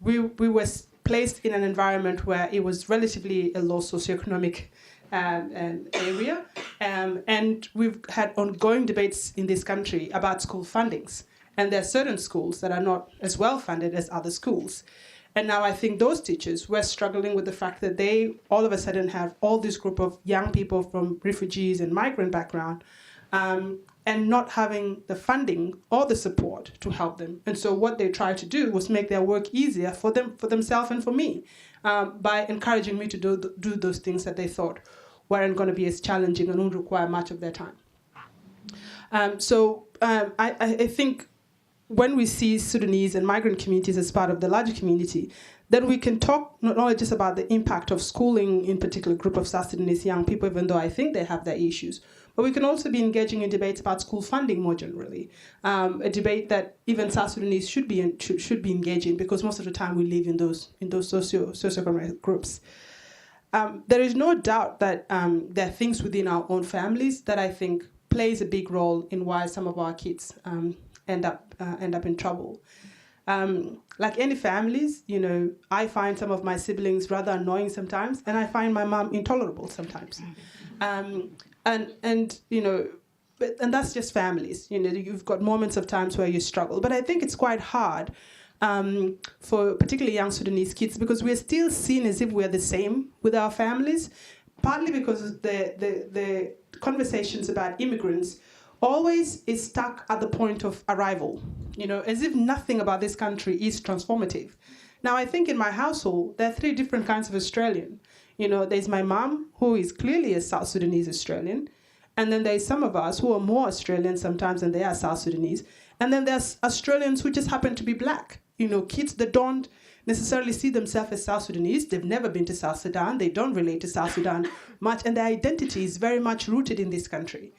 We were placed in an environment where it was relatively a low socioeconomic area, and we've had ongoing debates in this country about school fundings. And there are certain schools that are not as well funded as other schools. And now I think those teachers were struggling with the fact that they all of a sudden have all this group of young people from refugees and migrant background, and not having the funding or the support to help them. And so what they tried to do was make their work easier for themselves and for me, by encouraging me to do those things that they thought weren't going to be as challenging and would require much of their time. I think when we see Sudanese and migrant communities as part of the larger community, then we can talk not only just about the impact of schooling in particular group of South Sudanese young people, even though I think they have their issues, but we can also be engaging in debates about school funding more generally, a debate that even South Sudanese should be engaging, because most of the time we live in those socioeconomic groups. There is no doubt that there are things within our own families that I think plays a big role in why some of our kids end up in trouble. Like any families, you know, I find some of my siblings rather annoying sometimes, and I find my mom intolerable sometimes. And you know, and that's just families. You know, you've got moments of times where you struggle, but I think it's quite hard for particularly young Sudanese kids, because we're still seen as if we're the same with our families, partly because the conversations about immigrants always is stuck at the point of arrival, you know, as if nothing about this country is transformative. Now, I think in my household, there are 3 different kinds of Australian. You know, there's my mom, who is clearly a South Sudanese Australian, and then there's some of us who are more Australian sometimes than they are South Sudanese, and then there's Australians who just happen to be black. You know, kids that don't necessarily see themselves as South Sudanese. They've never been to South Sudan. They don't relate to South Sudan much, and their identity is very much rooted in this country.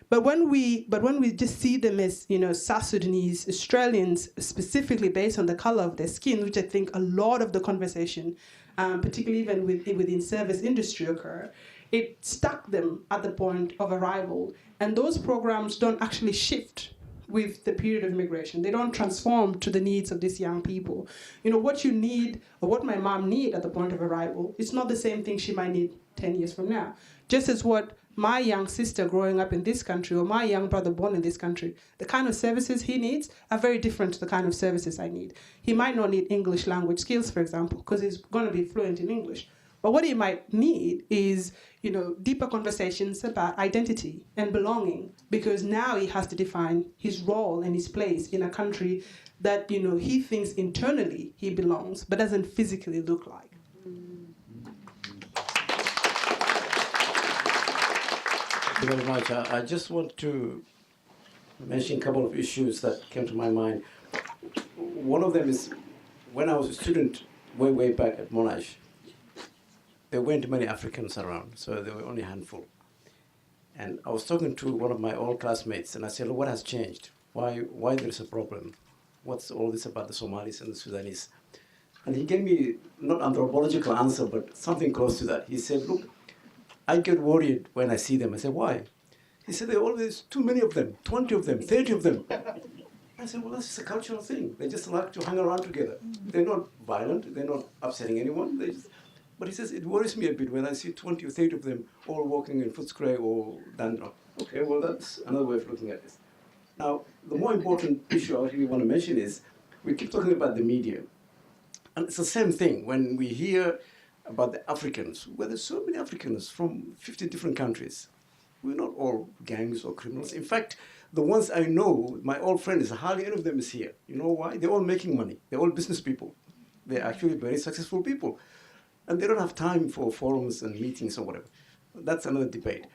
But when we just see them as, you know, South Sudanese Australians, specifically based on the color of their skin, which I think a lot of the conversation, particularly even within service industry, occur, it stuck them at the point of arrival, and those programs don't actually shift with the period of migration. They don't transform to the needs of these young people. You know, what you need, or what my mom need at the point of arrival, is not the same thing she might need 10 years from now. Just as what my young sister growing up in this country, or my young brother born in this country, the kind of services he needs are very different to the kind of services I need. He might not need English language skills, for example, because he's going to be fluent in English. But what he might need is, you know, deeper conversations about identity and belonging, because now he has to define his role and his place in a country that, you know, he thinks internally he belongs, but doesn't physically look like. Thank you very much. I just want to mention a couple of issues that came to my mind. One of them is, when I was a student way back at Monash, there weren't many Africans around, so there were only a handful. And I was talking to one of my old classmates, and I said, what has changed? Why there's a problem? What's all this about the Somalis and the Sudanese? And he gave me not anthropological answer, but something close to that. He said, look, I get worried when I see them. I said, why? He said, there are always too many of them, 20 of them, 30 of them. I said, well, that's just a cultural thing. They just like to hang around together. They're not violent. They're not upsetting anyone. But he says, it worries me a bit when I see 20 or 30 of them all walking in Footscray or Dandruff. Okay, well, that's another way of looking at this. Now, the more important issue I really want to mention is, we keep talking about the media. And it's the same thing when we hear about the Africans, where there's so many Africans from 50 different countries. We're not all gangs or criminals. In fact, the ones I know, my old friends, hardly any of them is here. You know why? They're all making money. They're all business people. They're actually very successful people. And they don't have time for forums and meetings or whatever. That's another debate.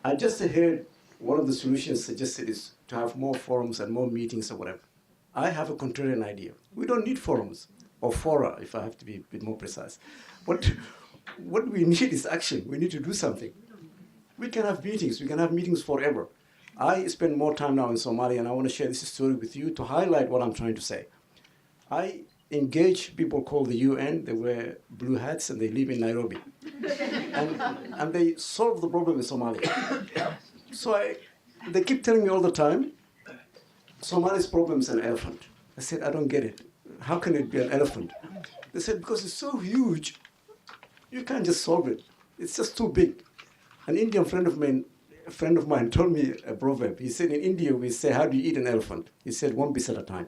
I just heard one of the solutions suggested is to have more forums and more meetings or whatever. I have a contrarian idea. We don't need forums, or fora, if I have to be a bit more precise. What we need is action. We need to do something. We can have meetings. We can have meetings forever. I spend more time now in Somalia, and I want to share this story with you to highlight what I'm trying to say. I engage people called the UN. They wear blue hats, and they live in Nairobi. and they solve the problem in Somalia. So they keep telling me all the time, Somalia's problem is an elephant. I said, I don't get it. How can it be an elephant? They said, because it's so huge, you can't just solve it. It's just too big. An Indian friend of mine told me a proverb. He said, in India, we say, how do you eat an elephant? He said, one piece at a time.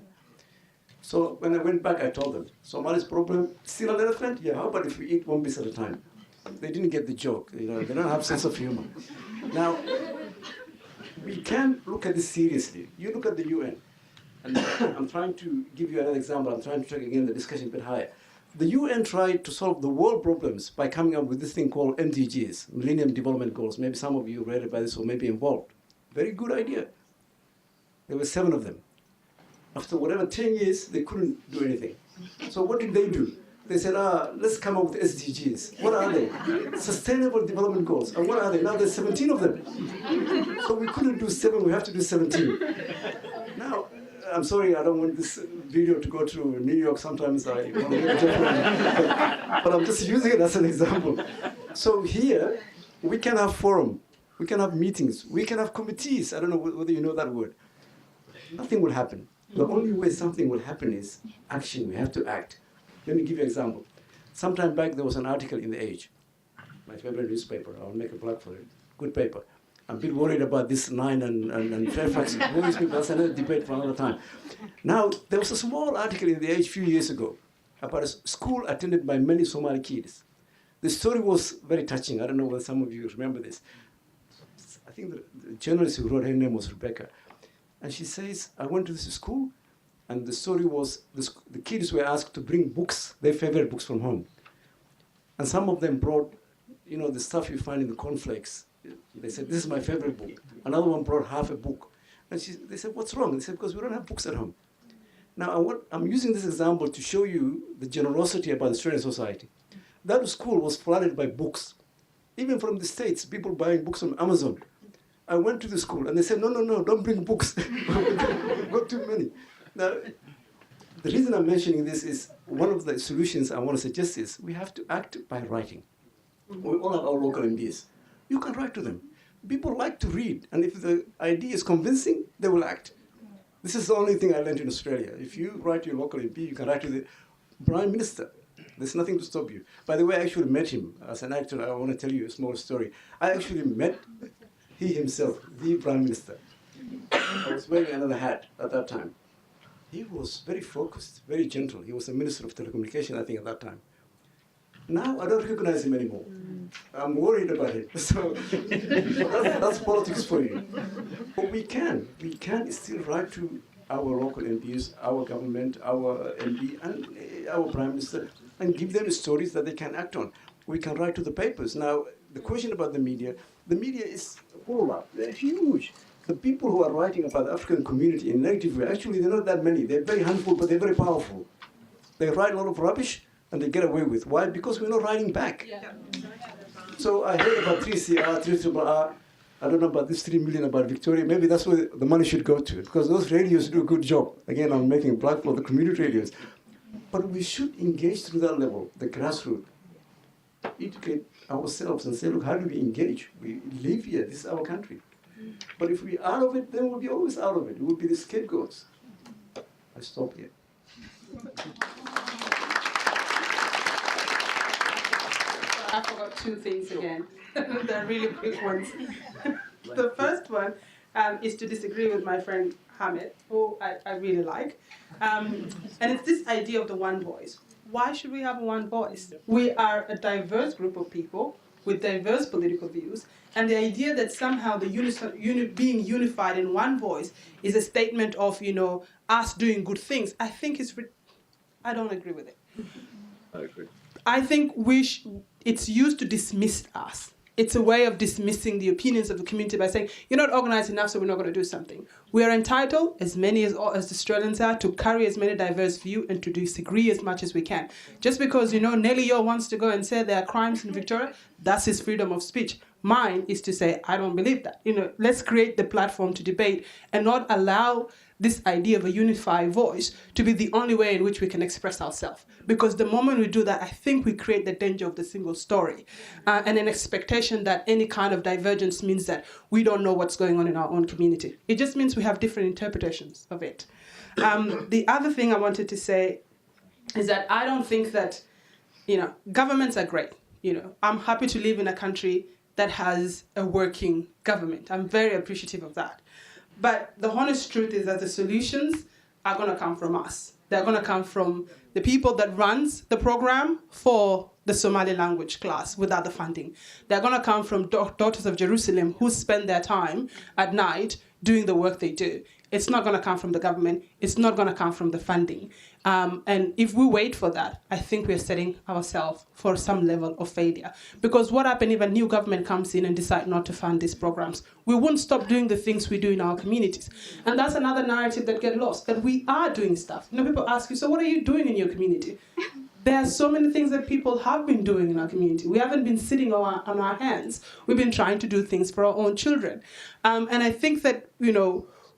So when I went back, I told them, Somalia's problem, still an elephant? Yeah, how about if we eat one piece at a time? They didn't get the joke. They don't have sense of humor. Now, we can look at this seriously. You look at the UN. And I'm trying to give you another example. I'm trying to take again the discussion a bit higher. The UN tried to solve the world problems by coming up with this thing called MDGs, Millennium Development Goals. Maybe some of you read about this or maybe involved. Very good idea. There were 7 of them. After whatever 10 years, they couldn't do anything. So what did they do? They said, let's come up with SDGs. What are they? Sustainable Development Goals. And what are they? Now there's 17 of them. So we couldn't do 7, we have to do 17. Now, I'm sorry, I don't want this video to go to New York. Sometimes I want to get it, but I'm just using it as an example. So here, we can have forum, we can have meetings, we can have committees. I don't know whether you know that word. Nothing will happen. The only way something will happen is action. We have to act. Let me give you an example. Sometime back, there was an article in The Age, my favorite newspaper. I'll make a plug for it. Good paper. I'm a bit worried about this 9 and Fairfax. That's another debate for another time. Now, there was a small article in The Age a few years ago about a school attended by many Somali kids. The story was very touching. I don't know whether some of you remember this. I think the journalist who wrote, her name was Rebecca. And she says, I went to this school, and the story was the kids were asked to bring books, their favorite books from home. And some of them brought, the stuff you find in the cornflakes. They said, this is my favorite book. Another one brought half a book. And they said, what's wrong? They said, because we don't have books at home. Now, I'm using this example to show you the generosity about the Australian society. That school was flooded by books. Even from the States, people buying books on Amazon. I went to the school, and they said, no, don't bring books. We've got too many. Now, the reason I'm mentioning this is one of the solutions I want to suggest is we have to act by writing. We all have our local MPs. You can write to them. People like to read, and if the idea is convincing, they will act. This is the only thing I learned in Australia. If you write to your local MP, you can write to the Prime Minister. There's nothing to stop you. By the way, I actually met him as an actor. I want to tell you a small story. I actually met he himself, the Prime Minister. I was wearing another hat at that time. He was very focused, very gentle. He was the Minister of Telecommunication, I think, at that time. Now I don't recognize him anymore. I'm worried about it. So that's politics for you. But we can still write to our local MPs, our government, our MP, and our Prime Minister, and give them stories that they can act on. We can write to the papers. Now, the question about the media is full up. They're huge. The people who are writing about the African community in a negative way, actually, they're not that many. They're very handful, but they're very powerful. They write a lot of rubbish, and they get away with. Why? Because we're not writing back. Yeah. So I heard about 3CR, 3RR. I don't know about this 3 million about Victoria. Maybe that's where the money should go to, because those radios do a good job. Again, I'm making a plug for the community radios. But we should engage through that level, the grassroots. Educate ourselves and say, look, how do we engage? We live here. This is our country. But if we're out of it, then we'll be always out of it. We'll be the scapegoats. I stop here. I forgot 2 things again. They're really quick ones. The first one is to disagree with my friend Ahmed, who I really like. And it's this idea of the one voice. Why should we have one voice? We are a diverse group of people with diverse political views, and the idea that somehow the being unified in one voice is a statement of, us doing good things, I think I don't agree with it. I agree. I think it's used to dismiss us It's a way of dismissing the opinions of the community by saying, you're not organized enough, so we're not going to do something. We are entitled, as many as Australians are, to carry as many diverse views and to disagree as much as we can. Just because, Nelly Yo wants to go and say there are crimes in Victoria, that's his freedom of speech. Mine is to say, I don't believe that. Let's create the platform to debate and not allow this idea of a unified voice to be the only way in which we can express ourselves. Because the moment we do that, I think we create the danger of the single story and an expectation that any kind of divergence means that we don't know what's going on in our own community. It just means we have different interpretations of it. The other thing I wanted to say is that I don't think that, governments are great. I'm happy to live in a country that has a working government. I'm very appreciative of that. But the honest truth is that the solutions are going to come from us. They're going to come from the people that runs the program for the Somali language class without the funding. They're going to come from Daughters of Jerusalem who spend their time at night doing the work they do. It's not going to come from the government. It's not going to come from the funding. And if we wait for that, I think we're setting ourselves for some level of failure. Because what happens if a new government comes in and decides not to fund these programs? We won't stop doing the things we do in our communities. And that's another narrative that gets lost, that we are doing stuff. People ask you, so what are you doing in your community? There are so many things that people have been doing in our community. We haven't been sitting on our hands. We've been trying to do things for our own children. And I think that,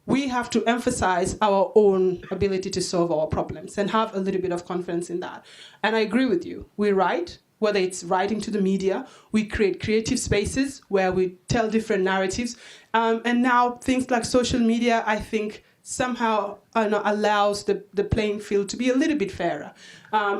we have to emphasize our own ability to solve our problems and have a little bit of confidence in that. And I agree with you. We write, whether it's writing to the media, we create creative spaces where we tell different narratives. And now things like social media, I think, somehow allows the playing field to be a little bit fairer.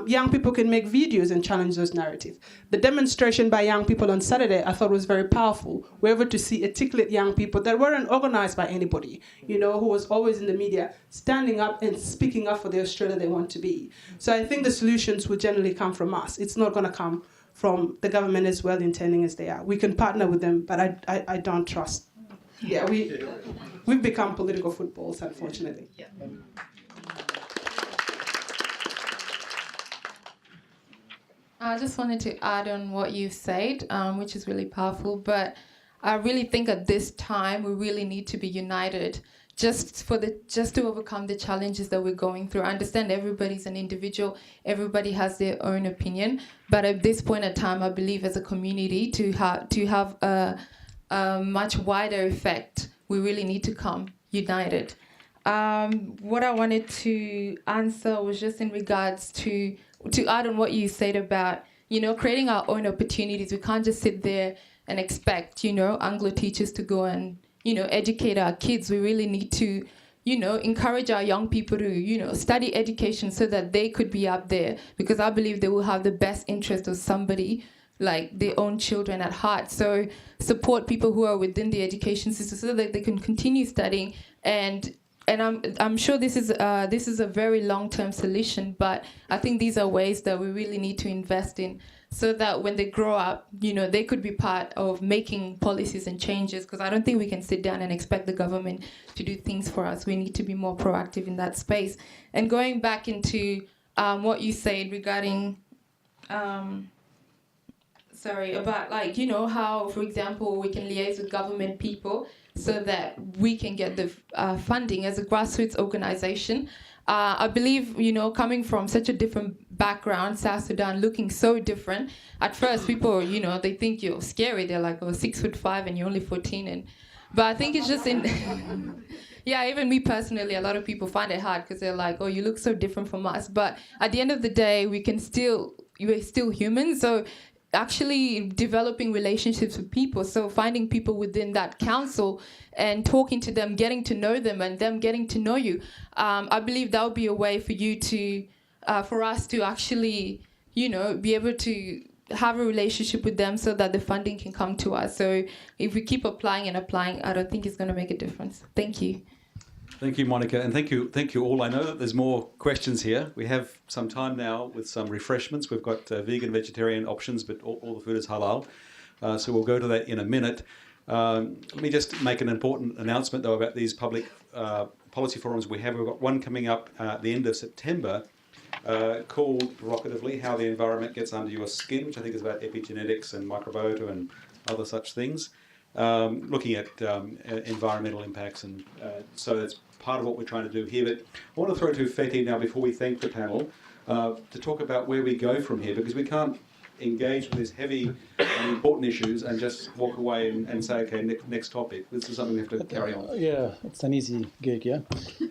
Young people can make videos and challenge those narratives. The demonstration by young people on Saturday I thought was very powerful. We were able to see articulate young people that weren't organized by anybody, who was always in the media, standing up and speaking up for the Australia they want to be. So I think the solutions will generally come from us. It's not going to come from the government as well intending as they are. We can partner with them, but I don't trust. Yeah, we've become political footballs, unfortunately. Yeah. I just wanted to add on what you've said, which is really powerful. But I really think at this time we really need to be united, just to overcome the challenges that we're going through. I understand everybody's an individual, everybody has their own opinion, but at this point in time, I believe as a community to have a much wider effect, we really need to come united. What I wanted to answer was just in regards to add on what you said about, creating our own opportunities. We can't just sit there and expect, Anglo teachers to go and, educate our kids. We really need to, encourage our young people to, study education so that they could be up there, because I believe they will have the best interest of somebody like their own children at heart. So support people who are within the education system so that they can continue studying. And I'm sure this is a very long-term solution, but I think these are ways that we really need to invest in so that when they grow up, they could be part of making policies and changes, because I don't think we can sit down and expect the government to do things for us. We need to be more proactive in that space. And going back into what you said regarding about how, for example, we can liaise with government people so that we can get the funding as a grassroots organization. I believe, coming from such a different background, South Sudan looking so different, at first people, they think you're scary. They're like, 6'5" and you're only 14. But I think it's just yeah, even me personally, a lot of people find it hard because they're like, oh, you look so different from us. But at the end of the day, we're still human. So actually developing relationships with people, so finding people within that council and talking to them, getting to know them, and them getting to know you. I believe that would be a way for you to, for us to actually, be able to have a relationship with them so that the funding can come to us. So if we keep applying, I don't think it's going to make a difference. Thank you. Thank you, Monica, and thank you all. I know that there's more questions here. We have some time now with some refreshments. We've got vegan, vegetarian options, but all the food is halal. So we'll go to that in a minute. Let me just make an important announcement, though, about these public policy forums we have. We've got one coming up at the end of September called, provocatively, How the Environment Gets Under Your Skin, which I think is about epigenetics and microbiota and other such things, looking at environmental impacts, and so that's part of what we're trying to do here. But I want to throw to Feti now before we thank the panel to talk about where we go from here, because we can't engage with these heavy and important issues and just walk away and say, okay, next topic. This is something we have to carry on. Yeah, it's an easy gig, yeah.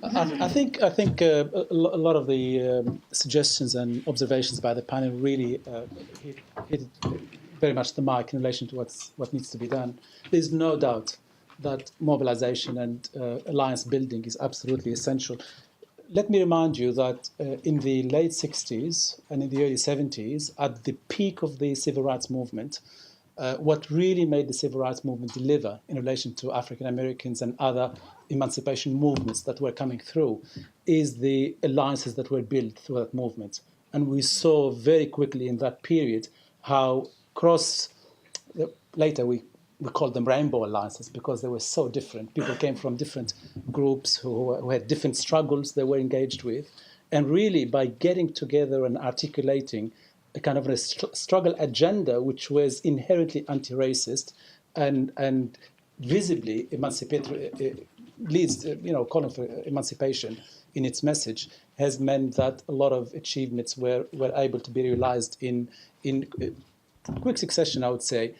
I think a lot of the suggestions and observations by the panel really hit very much the mark in relation to what needs to be done. There's no doubt that mobilization and alliance building is absolutely essential. Let me remind you that in the late 60s and in the early 70s, at the peak of the civil rights movement, what really made the civil rights movement deliver in relation to African Americans and other emancipation movements that were coming through is the alliances that were built through that movement. And we saw very quickly in that period how later we called them rainbow alliances because they were so different. People came from different groups who had different struggles they were engaged with. And really, by getting together and articulating a kind of a struggle agenda which was inherently anti-racist and visibly emancipatory, leads, calling for emancipation in its message, has meant that a lot of achievements were able to be realized in quick succession, I would say,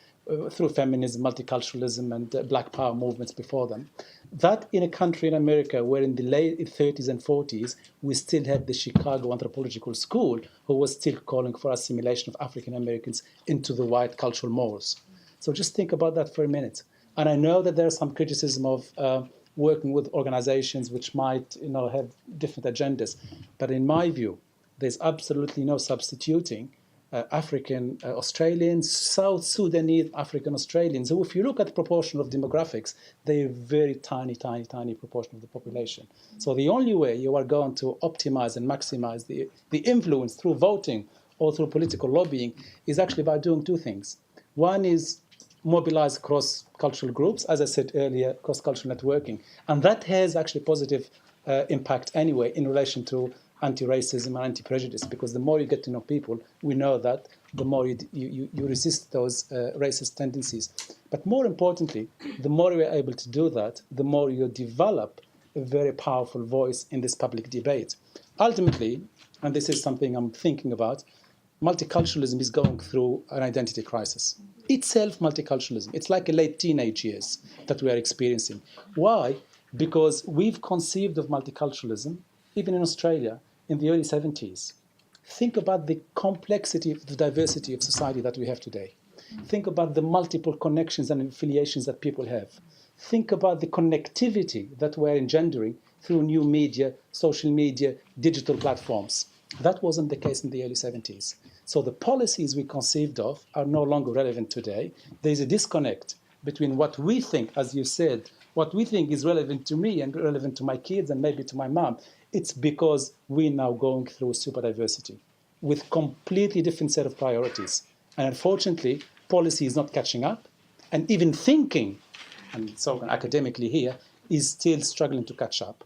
through feminism, multiculturalism, and Black Power movements before them. That in a country in America where in the late 30s and 40s, we still had the Chicago Anthropological School, who was still calling for assimilation of African Americans into the white cultural mores. So just think about that for a minute. And I know that there's some criticism of working with organizations which might have different agendas. But in my view, there's absolutely no substituting African Australians, South Sudanese African Australians, who, if you look at the proportion of demographics, they're a very tiny proportion of the population. So the only way you are going to optimize and maximize the influence through voting or through political lobbying is actually by doing two things. One is mobilize cross-cultural groups, as I said earlier, cross-cultural networking. And that has actually positive impact anyway in relation to anti-racism and anti-prejudice, because the more you get to know people, we know that the more you resist those racist tendencies. But more importantly, the more you're able to do that, the more you develop a very powerful voice in this public debate. Ultimately, and this is something I'm thinking about, multiculturalism is going through an identity crisis. Itself, multiculturalism, it's like a late teenage years that we are experiencing. Why? Because we've conceived of multiculturalism, even in Australia, in the early 70s. Think about the complexity, the diversity of society that we have today. Think about the multiple connections and affiliations that people have. Think about the connectivity that we're engendering through new media, social media, digital platforms. That wasn't the case in the early 70s. So the policies we conceived of are no longer relevant today. There's a disconnect between what we think, as you said, what we think is relevant to me and relevant to my kids and maybe to my mom. It's because we're now going through super diversity with completely different set of priorities. And unfortunately, policy is not catching up. And even thinking, and so academically here, is still struggling to catch up.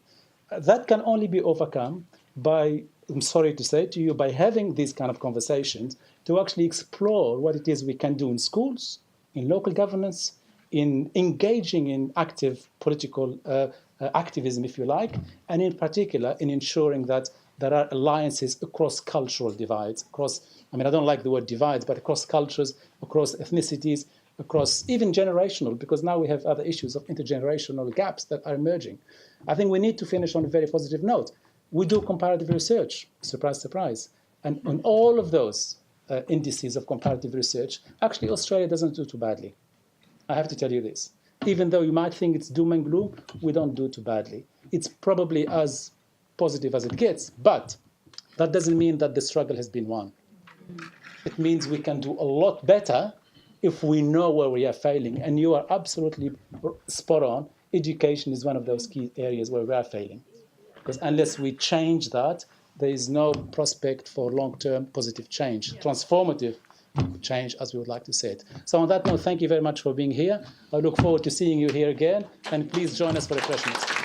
That can only be overcome by, I'm sorry to say to you, by having these kind of conversations to actually explore what it is we can do in schools, in local governance, in engaging in active political activism, if you like, and in particular in ensuring that there are alliances across cultural divides, I don't like the word divides, but across cultures, across ethnicities, across even generational, because now we have other issues of intergenerational gaps that are emerging. I think we need to finish on a very positive note. We do comparative research, surprise, surprise. And on all of those indices of comparative research, actually Australia doesn't do too badly. I have to tell you this. Even though you might think it's doom and gloom, we don't do too badly. It's probably as positive as it gets, but that doesn't mean that the struggle has been won. It means we can do a lot better if we know where we are failing. And you are absolutely spot on. Education is one of those key areas where we are failing. Because unless we change that, there is no prospect for long-term positive change, transformative change, as we would like to say it. So on that note, thank you very much for being here. I look forward to seeing you here again, and please join us for refreshments.